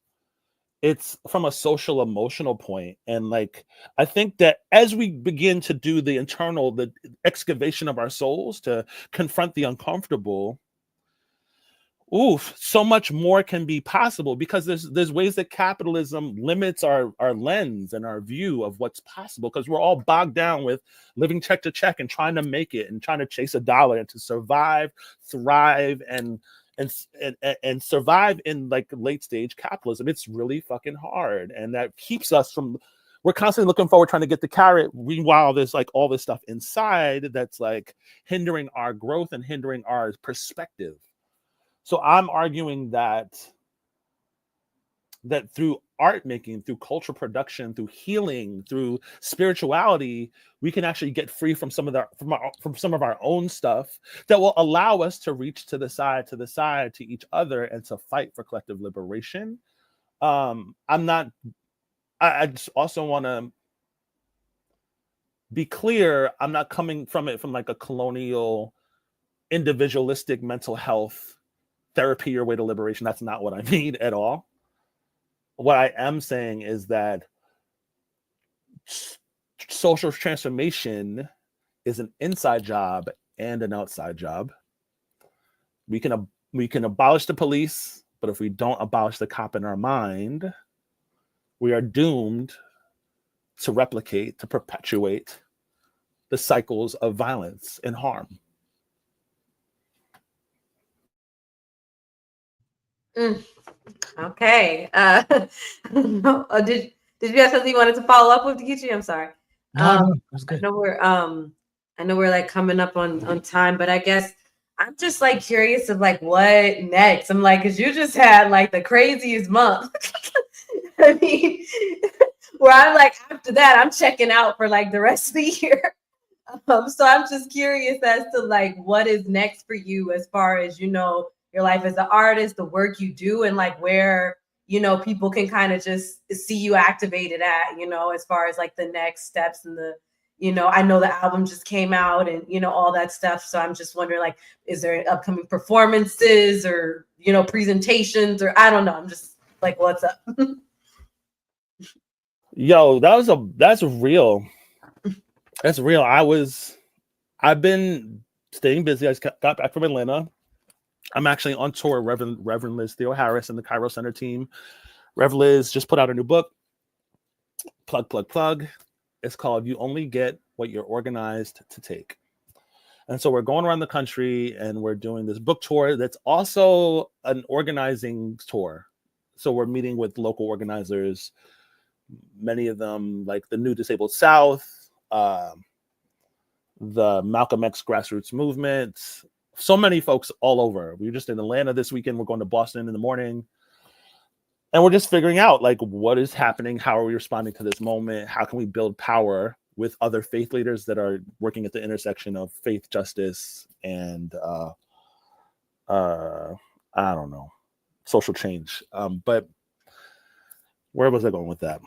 it's from a social emotional point. And like, I think that as we begin to do the excavation of our souls to confront the uncomfortable, so much more can be possible, because there's ways that capitalism limits our lens and our view of what's possible, because we're all bogged down with living check to check and trying to make it and trying to chase a dollar and to survive, thrive, and survive in like late stage capitalism. It's really fucking hard, and that keeps us from, we're constantly looking forward, trying to get the carrot. Meanwhile, there's like all this stuff inside that's like hindering our growth and hindering our perspective. So I'm arguing that through art making, through cultural production, through healing, through spirituality, we can actually get free from some of our own stuff that will allow us to reach to the side, to each other, and to fight for collective liberation. I just also want to be clear. I'm not coming from it from like a colonial, individualistic mental health therapy or way to liberation. That's not what I mean at all. What I am saying is that social transformation is an inside job and an outside job. We can abolish the police, but if we don't abolish the cop in our mind, we are doomed to replicate, to perpetuate the cycles of violence and harm. Okay. Did you have something you wanted to follow up with, Geechee? I'm sorry. No, that's good. I know we're like coming up on time, but I guess I'm just like curious of like what next. I'm like, because you just had like the craziest month. I mean, where I'm like, after that, I'm checking out for like the rest of the year. So I'm just curious as to like what is next for you as far as, you know, your life as an artist, the work you do, and like where, you know, people can kind of just see you activated at, you know, as far as like the next steps and the, you know, I know the album just came out and, you know, all that stuff. So I'm just wondering, like, is there upcoming performances or, you know, presentations, or I don't know. I'm just like, what's up? Yo, that's real. That's real. I've been staying busy. I just got back from Atlanta. I'm actually on tour with Reverend Liz Theo Harris and the Cairo Center team. Rev Liz just put out a new book. Plug. It's called You Only Get What You're Organized to Take. And so we're going around the country and we're doing this book tour that's also an organizing tour. So we're meeting with local organizers, many of them like the New Disabled South, the Malcolm X grassroots movement, so many folks all over. We were just in Atlanta this weekend. We're going to Boston in the morning. And we're just figuring out like what is happening. How are we responding to this moment? How can we build power with other faith leaders that are working at the intersection of faith, justice, and I don't know, social change. But where was I going with that?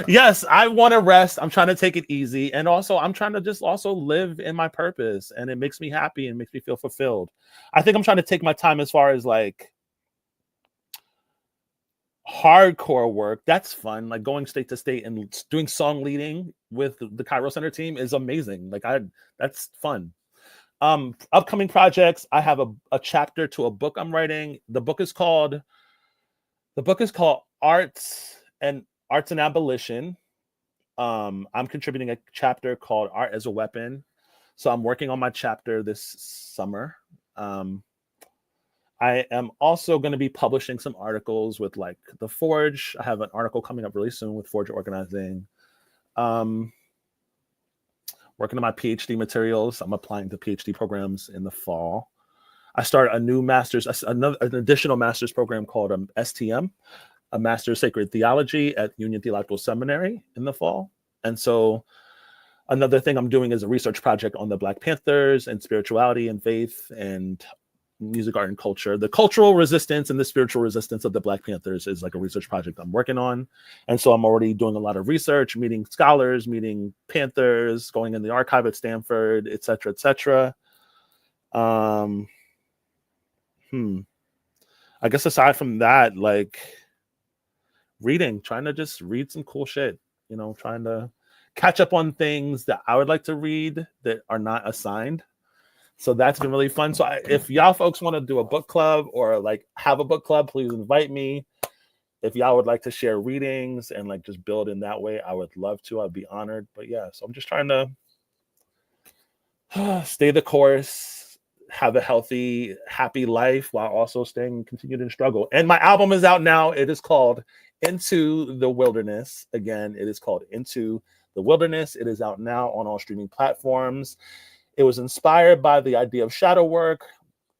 Yes, I want to rest. I'm trying to take it easy. And also I'm trying to just also live in my purpose. And it makes me happy and makes me feel fulfilled. I think I'm trying to take my time as far as like hardcore work. That's fun. Like going state to state and doing song leading with the Cairo Center team is amazing. Like that's fun. Upcoming projects. I have a chapter to a book I'm writing. The book is called Arts and Abolition. I'm contributing a chapter called Art as a Weapon. So I'm working on my chapter this summer. I am also going to be publishing some articles with like the Forge. I have an article coming up really soon with Forge Organizing. What working on my PhD materials. I'm applying to PhD programs in the fall. I started a new an additional master's program called STM, a Master of Sacred Theology at Union Theological Seminary in the fall. And so another thing I'm doing is a research project on the Black Panthers and spirituality and faith and music, art, and culture. The cultural resistance and the spiritual resistance of the Black Panthers is like a research project I'm working on. And so I'm already doing a lot of research, meeting scholars, meeting Panthers, going in the archive at Stanford, et cetera, et cetera. I guess aside from that, like reading, trying to just read some cool shit, you know, trying to catch up on things that I would like to read that are not assigned. So that's been really fun. So if y'all folks want to do a book club or like have a book club, please invite me. If y'all would like to share readings and like just build in that way, I would love to. I'd be honored. But yeah, so I'm just trying to stay the course, have a healthy, happy life while also continued in struggle. And my album is out now. It is called Into the Wilderness. Again, it is called Into the Wilderness. It is out now on all streaming platforms. It was inspired by the idea of shadow work,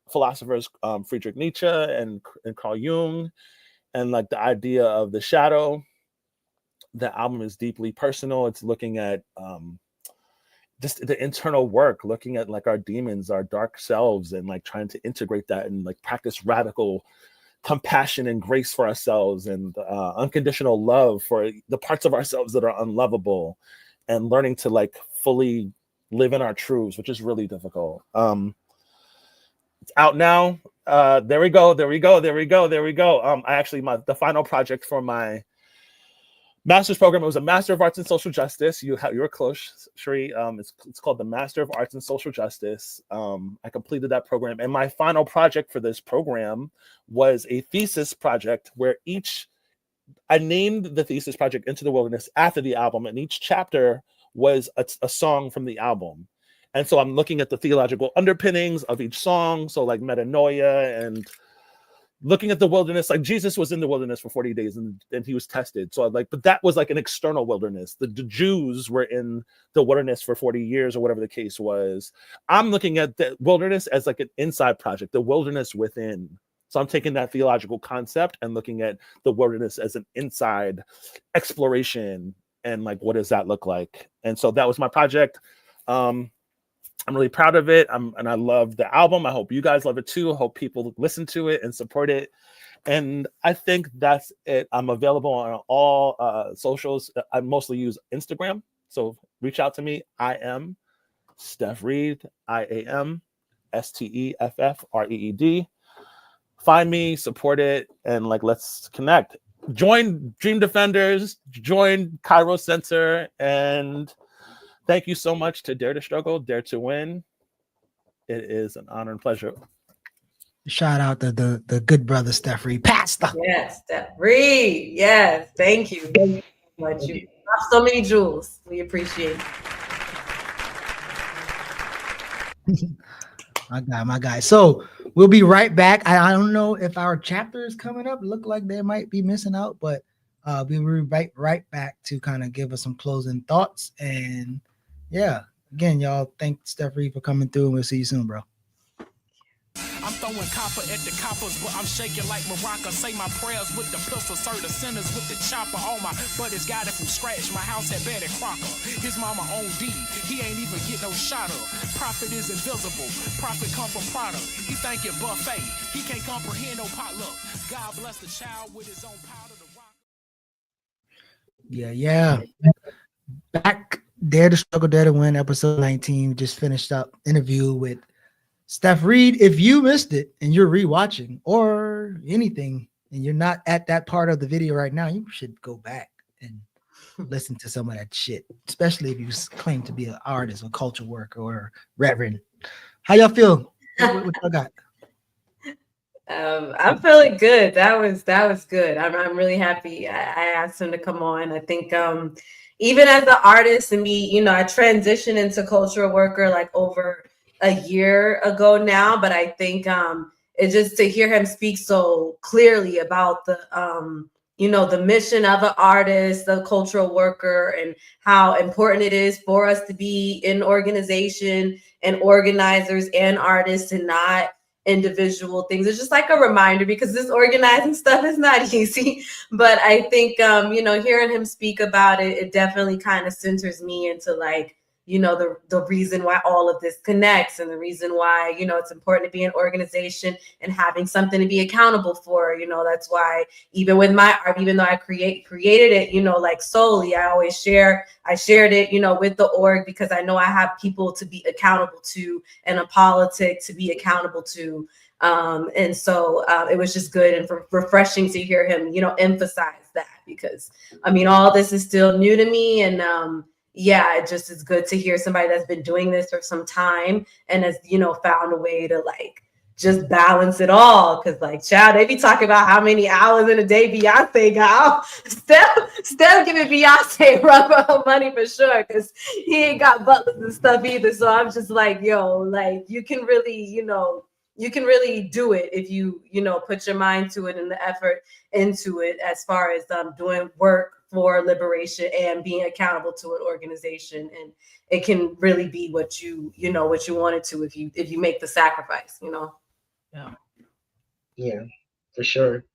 philosophers Friedrich Nietzsche and Carl Jung, and like the idea of the shadow. The album is deeply personal. It's looking at just the internal work, looking at like our demons, our dark selves, and like trying to integrate that and like practice radical compassion and grace for ourselves and unconditional love for the parts of ourselves that are unlovable, and learning to like fully live in our truths, which is really difficult. It's out now. There we go. I actually, the final project for my master's program, it was a Master of Arts in Social Justice. You were close, Cherie. It's called the Master of Arts in Social Justice. I completed that program, and my final project for this program was a thesis project where I named the thesis project Into the Wilderness after the album, and each chapter was a song from the album. And so I'm looking at the theological underpinnings of each song. So like metanoia, and looking at the wilderness, like Jesus was in the wilderness for 40 days and he was tested. So but that was like an external wilderness. The Jews were in the wilderness for 40 years or whatever the case was. I'm looking at the wilderness as like an inside project, the wilderness within. So I'm taking that theological concept and looking at the wilderness as an inside exploration. And like, what does that look like? And so that was my project. I'm really proud of it. And I love the album. I hope you guys love it too. I hope people listen to it and support it. And I think that's it. I'm available on all socials. I mostly use Instagram. So reach out to me. I am Steff Reed, IAM STEFFREED. Find me, support it, and like, let's connect. Join Dream Defenders, join Cairo Center, and thank you so much to Dare to Struggle, Dare to Win. It is an honor and pleasure. Shout out to the good brother Steff Reed, Pastor. Yes, Steff Reed. Yes, thank you. Thank you so much. You dropped so many jewels. We appreciate it. My guy. So we'll be right back. I don't know if our chapter is coming up. Look like they might be missing out, but we'll be right back to kind of give us some closing thoughts. And yeah, again, y'all, thank Steff Reed for coming through, and we'll see you soon, bro. I'm throwing copper at the coppers, but I'm shaking like Morocco. Say my prayers with the pistol, serve the sinners with the chopper. All my buddies got it from scratch. My house had Betty Crocker. His mama owned D. He ain't even get no shot up. Profit is invisible. Profit come from product. He thinking buffet. He can't comprehend no potluck. God bless the child with his own powder to rock. Yeah. Back, Dare to Struggle, Dare to Win, episode 19. Just finished up interview with Steff Reed. If you missed it and you're rewatching or anything and you're not at that part of the video right now, you should go back and listen to some of that shit, especially if you claim to be an artist or culture worker or reverend. How y'all feel? What y'all got? I'm feeling good. That was good. I'm really happy. I asked him to come on. I think even as an artist and me, I transitioned into cultural worker like over a year ago now, but I think it's just to hear him speak so clearly about the you know, the mission of an artist, the cultural worker, and how important it is for us to be in organization and organizers and artists and not individual things. It's just like a reminder, because this organizing stuff is not easy. But I think, you know, hearing him speak about it, it definitely kind of centers me into like, you know, the reason why all of this connects, and the reason why, you know, it's important to be an organization and having something to be accountable for. You know, that's why even with my art, even though I created it, you know, like solely, I shared it, you know, with the org, because I know I have people to be accountable to and a politic to be accountable to. And so it was just good and refreshing to hear him, you know, emphasize that, because I mean, all this is still new to me. And yeah, it just is good to hear somebody that's been doing this for some time and has, you know, found a way to like just balance it all. Cause like, child, they be talking about how many hours in a day Beyonce got. Steff giving Beyonce run for her money for sure, cause he ain't got butlers and stuff either. So I'm just like, yo, like you can really, you know, you can really do it if you, you know, put your mind to it and the effort into it, as far as doing work for liberation and being accountable to an organization. And it can really be what you know, what you want it to, if you make the sacrifice, you know. Yeah, for sure.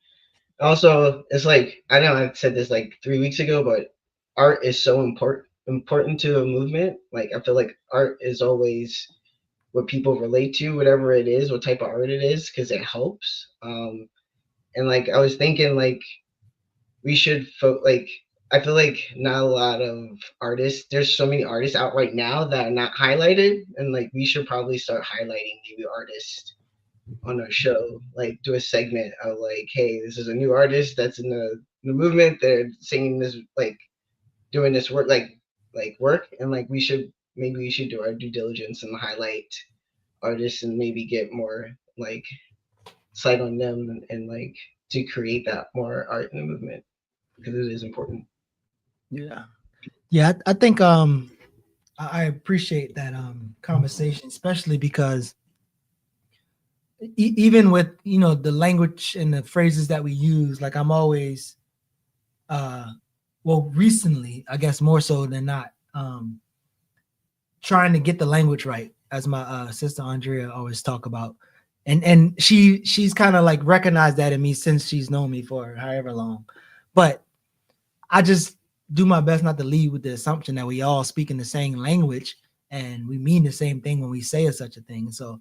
Also, it's like, I know I said this like 3 weeks ago, but art is so important to a movement. Like I feel like art is always what people relate to, whatever it is, what type of art it is, because it helps. And like I was thinking, like we should like I feel like not a lot of artists. There's so many artists out right now that are not highlighted, and like we should probably start highlighting maybe artists on our show. Like do a segment of like, hey, this is a new artist that's in the movement. They're singing this, like doing this work, like work, and like we should do our due diligence and highlight artists and maybe get more like sight on them and like to create that more art in the movement, because it is important. Yeah, I think I appreciate that conversation, especially because even with, you know, the language and the phrases that we use, like I'm always well, recently, I guess more so than not, trying to get the language right, as my sister Andrea always talk about. And she's kind of like recognized that in me since she's known me for however long. But I just do my best not to lead with the assumption that we all speak in the same language and we mean the same thing when we say such a thing. So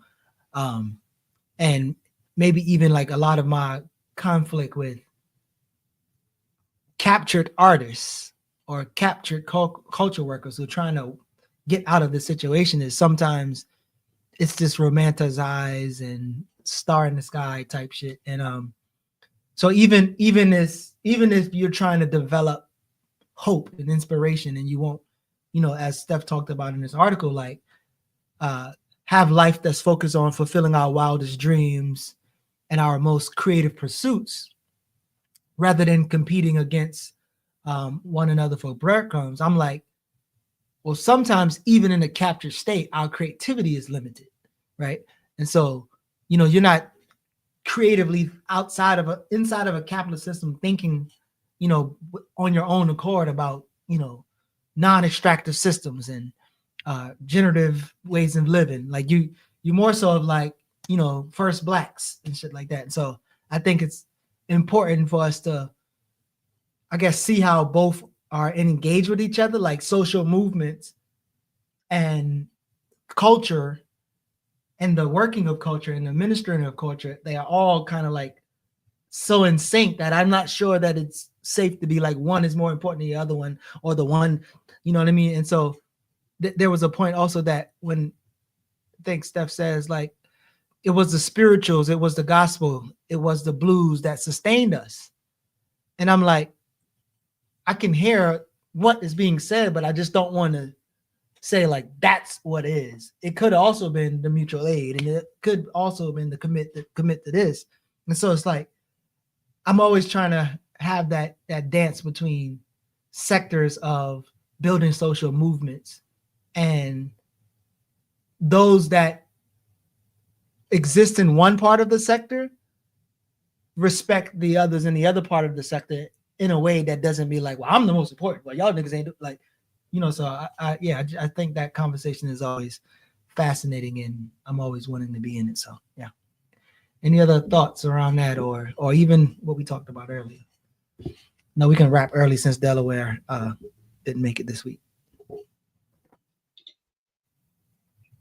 and maybe even like a lot of my conflict with captured artists or captured culture workers who are trying to get out of the situation is sometimes it's just romanticized and star in the sky type shit. And so even if you're trying to develop hope and inspiration, and you won't, you know, as Steff talked about in this article, like have life that's focused on fulfilling our wildest dreams and our most creative pursuits, rather than competing against one another for breadcrumbs. I'm like, well, sometimes even in a captured state, our creativity is limited, right? And so, you know, you're not creatively inside of a capitalist system thinking, you know, on your own accord about, you know, non-extractive systems and generative ways of living. Like you more so of like, you know, first blacks and shit like that. And so I think it's important for us to, I guess, see how both are engaged with each other, like social movements and culture and the working of culture and the ministering of culture. They are all kind of like so in sync that I'm not sure that it's safe to be like one is more important than the other one, or the one, you know what I mean? And so there was a point also that when I think Steff says, like, it was the spirituals, it was the gospel, it was the blues that sustained us. And I'm like, I can hear what is being said, but I just don't want to say like that's what is. It could also been the mutual aid, and it could also have been the commit to this. And so it's like I'm always trying to have that dance between sectors of building social movements and those that exist in one part of the sector respect the others in the other part of the sector in a way that doesn't be like, well, I'm the most important, but y'all niggas ain't like, so I think that conversation is always fascinating, and I'm always wanting to be in it. So yeah. Any other thoughts around that, or even what we talked about earlier? No, we can wrap early since Delaware didn't make it this week.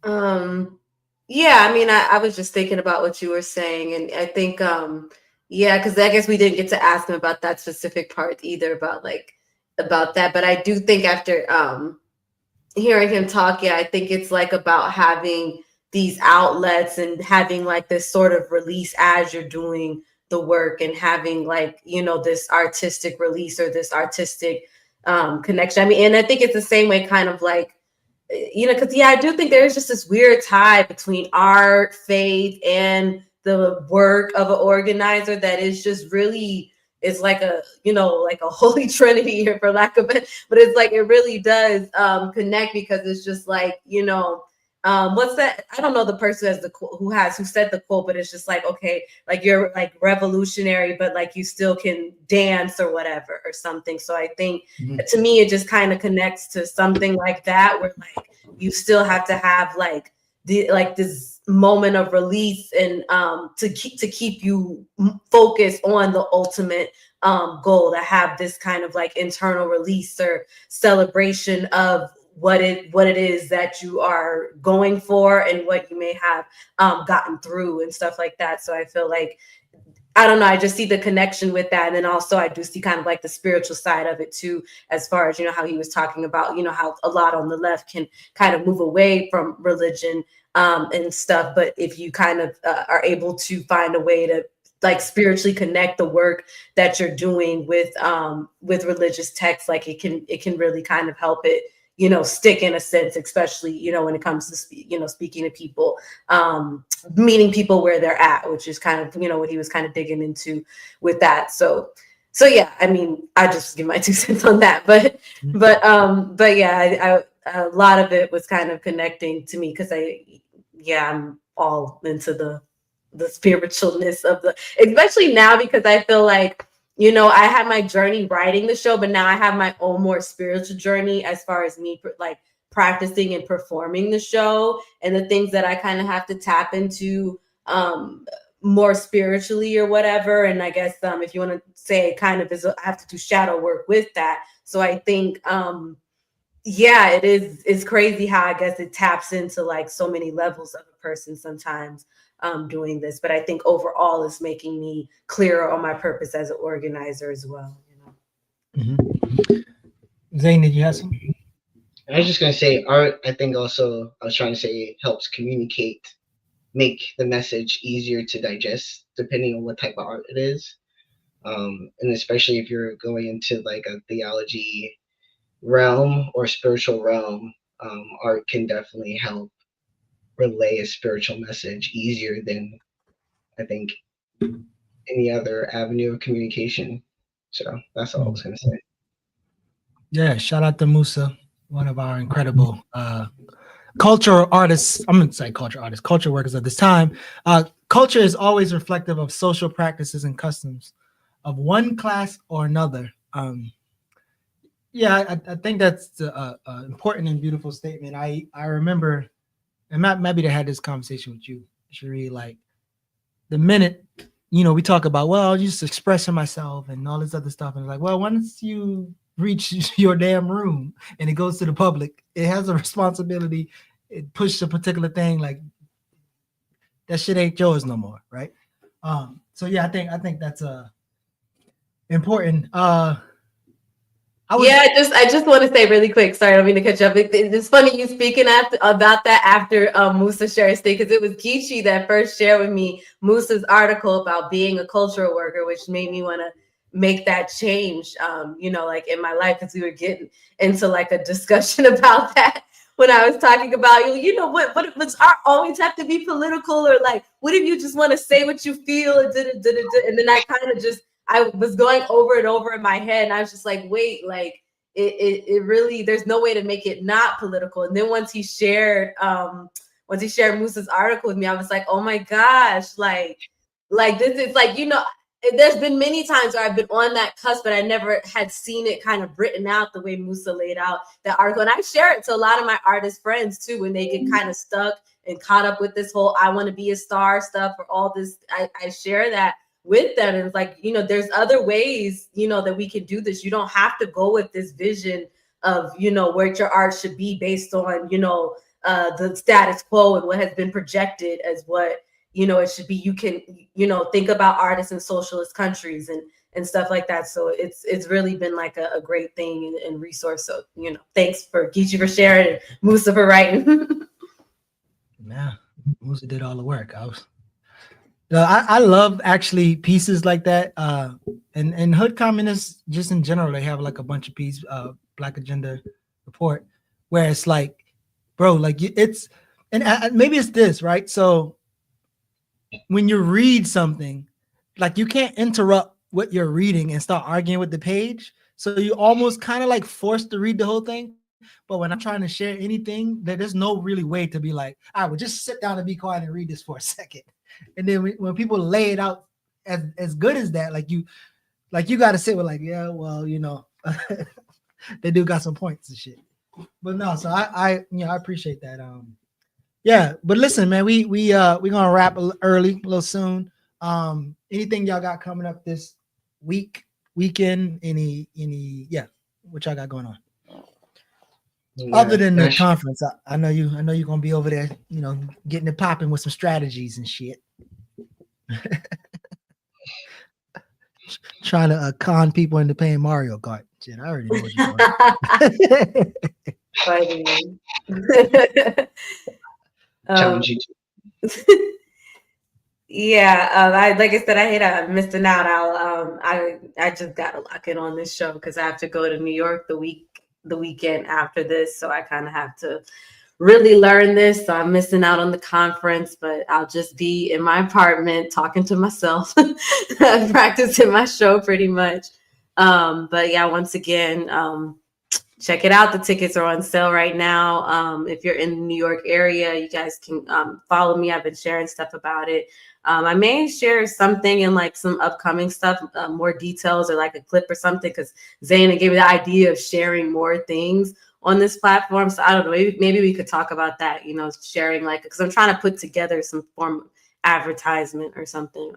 Yeah, I mean, I was just thinking about what you were saying, and I think, yeah, because I guess we didn't get to ask him about that specific part either, about that. But I do think after hearing him talk, yeah, I think it's like about having these outlets and having like this sort of release as you're doing the work, and having like, this artistic release or this artistic connection. I mean, and I think it's the same way kind of like, because I do think there's just this weird tie between art, faith, and the work of an organizer that is just really, it's like a, like a holy trinity here, for lack of it. But it's like, it really does connect, because it's just like, what's that? I don't know the person who said the quote, but it's just like, okay, like you're like revolutionary, but like you still can dance or whatever or something. So I think to me, it just kind of connects to something like that, where like you still have to have like this moment of release, and to keep you focused on the ultimate goal, to have this kind of like internal release or celebration of what it is that you are going for, and what you may have gotten through and stuff like that. So I feel like, I don't know, I just see the connection with that. And then also I do see kind of like the spiritual side of it too, as far as, how he was talking about, how a lot on the left can kind of move away from religion and stuff. But if you kind of are able to find a way to like spiritually connect the work that you're doing with religious texts, like it can really kind of help it, stick in a sense, especially, when it comes to, speaking to people, meeting people where they're at, which is kind of, what he was kind of digging into with that. So yeah, I mean, I just give my 2 cents on that, but yeah, a lot of it was kind of connecting to me, because I'm all into the spiritualness of especially now, because I feel like, I had my journey writing the show, but now I have my own more spiritual journey as far as me like practicing and performing the show, and the things that I kind of have to tap into more spiritually or whatever. And I guess if you want to say, kind of I have to do shadow work with that. So I think yeah, it's crazy how I guess it taps into like so many levels of a person sometimes doing this. But I think overall it's making me clearer on my purpose as an organizer as well. Zane, did you have some? I was just going to say art, I think also, I was trying to say, helps communicate, make the message easier to digest, depending on what type of art it is. And especially if you're going into like a theology realm or spiritual realm, art can definitely help relay a spiritual message easier than, I think, any other avenue of communication. So that's all I was going to say. Yeah, shout out to Musa, one of our incredible culture artists. I'm going to say culture artists, culture workers of this time. Culture is always reflective of social practices and customs of one class or another. Yeah, I think that's an important and beautiful statement. I remember, and maybe they had this conversation with you, Cherie, like the minute, we talk about, well, I'm just expressing myself and all this other stuff. And it's like, well, once you reach your damn room and it goes to the public, it has a responsibility. It pushes a particular thing, like that shit ain't yours no more, right? So yeah, I think that's important. I just want to say really quick. Sorry, I don't mean to catch up. It's funny you speaking about that after Musa shared thing, because it was Geechee that first shared with me Musa's article about being a cultural worker, which made me want to make that change. Like in my life, because we were getting into like a discussion about that when I was talking about what does art always have to be political, or like what if you just want to say what you feel and then I kind of just. I was going over and over in my head, and I was just like, wait, like it really, there's no way to make it not political. And then once he shared Musa's article with me, I was like, oh my gosh, like this is like, there's been many times where I've been on that cusp, but I never had seen it kind of written out the way Musa laid out that article. And I share it to a lot of my artist friends too, when they get kind of stuck and caught up with this whole I want to be a star stuff or all this. I share that with them. And it's like, you know, there's other ways, you know, that we can do this. You don't have to go with this vision of, you know, where your art should be based on, you know, the status quo and what has been projected as what, you know, it should be. You can, you know, think about artists in socialist countries and stuff like that. So it's really been like a great thing and resource. So, you know, thanks for Geechee for sharing and Musa for writing. Yeah, Musa did all the work. I love actually pieces like that. And Hood Communists, just in general, they have like a bunch of pieces, Black Agenda Report, where it's like, bro, like it's, and maybe it's this, right? So when you read something, like you can't interrupt what you're reading and start arguing with the page. So you almost kind of like forced to read the whole thing. But when I'm trying to share anything, there's no really way to be like, I would just sit down and be quiet and read this for a second. And then when people lay it out as good as that, like you got to sit with like, yeah, well, you know, they do got some points and shit. But no, so I appreciate that. Yeah, but listen, man, we gonna wrap early, a little soon. Anything y'all got coming up this weekend? Any what y'all got going on? Yeah, other than the conference, I know you're gonna be over there, you know, getting it popping with some strategies and shit. Trying to con people into paying Mario Kart. Shit, I already know what you're doing. Yeah, like I said, I hate I'm missing out. I just gotta lock in on this show because I have to go to New York the weekend after this, so I kind of have to really learn this. So I'm missing out on the conference, but I'll just be in my apartment talking to myself, practicing my show pretty much. But yeah, once again, check it out. The tickets are on sale right now. If you're in the New York area, you guys can follow me. I've been sharing stuff about it. I may share something in like some upcoming stuff, more details or like a clip or something, because Zaina gave me the idea of sharing more things on this platform. So I don't know, maybe we could talk about that, you know, sharing like, because I'm trying to put together some form of advertisement or something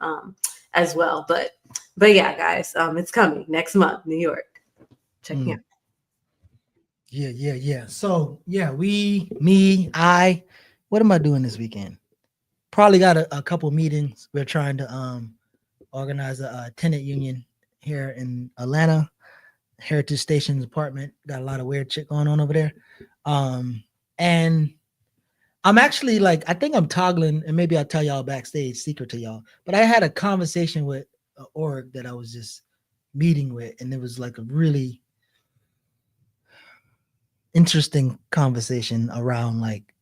as well. But yeah, guys, it's coming next month, New York. Check me out. Yeah. So yeah, what am I doing this weekend? Probably got a couple meetings. We're trying to organize a tenant union here in Atlanta, Heritage Station's apartment. Got a lot of weird shit going on over there. And I'm actually like, I think I'm toggling, and maybe I'll tell y'all backstage, secret to y'all, but I had a conversation with an org that I was just meeting with, and it was like a really interesting conversation around like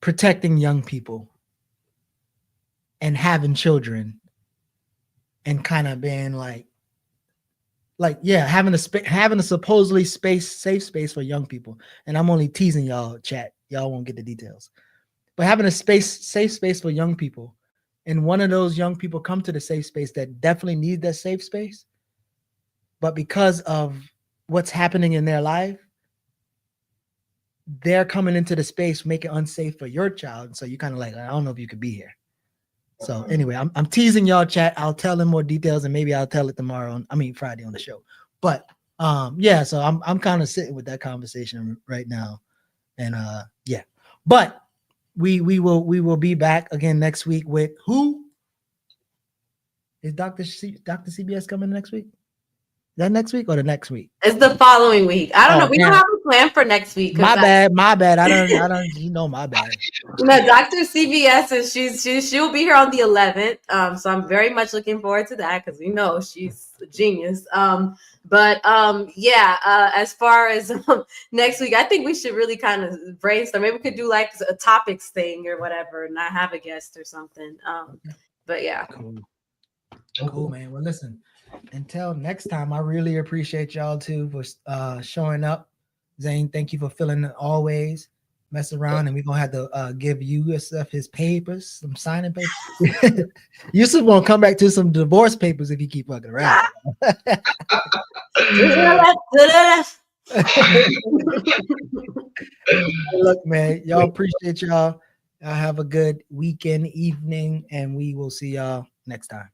protecting young people and having children and kind of being like having a supposedly safe space for young people. And I'm only teasing y'all, chat. Y'all won't get the details. But having a safe space for young people, and one of those young people come to the safe space that definitely need that safe space, but because of what's happening in their life, they're coming into the space, make it unsafe for your child. So you kind of like, I don't know if you could be here. So anyway, I'm teasing y'all, chat. I'll tell them more details, and maybe I'll tell it Friday on the show. But yeah, so I'm kind of sitting with that conversation right now, and yeah. But we will be back again next week with who? Is Dr. CBS coming next week? Is that next week or the next week? It's the following week. I don't know. We don't have a plan for next week. My bad. My bad. I don't. You know, my bad. No, Dr. CBS, and she'll be here on the 11th. So I'm very much looking forward to that because we know she's a genius. But as far as next week, I think we should really kind of brainstorm. Maybe we could do like a topics thing or whatever, and not have a guest or something. But yeah. Cool, man. Well, listen. Until next time, I really appreciate y'all too for showing up. Zane, thank you for filling it always. mess around, and we're gonna have to give Yusef his papers, some signing papers. Yusef won't come back to some divorce papers if you keep fucking around. Look, man, y'all appreciate y'all. Y'all have a good weekend, evening, and we will see y'all next time.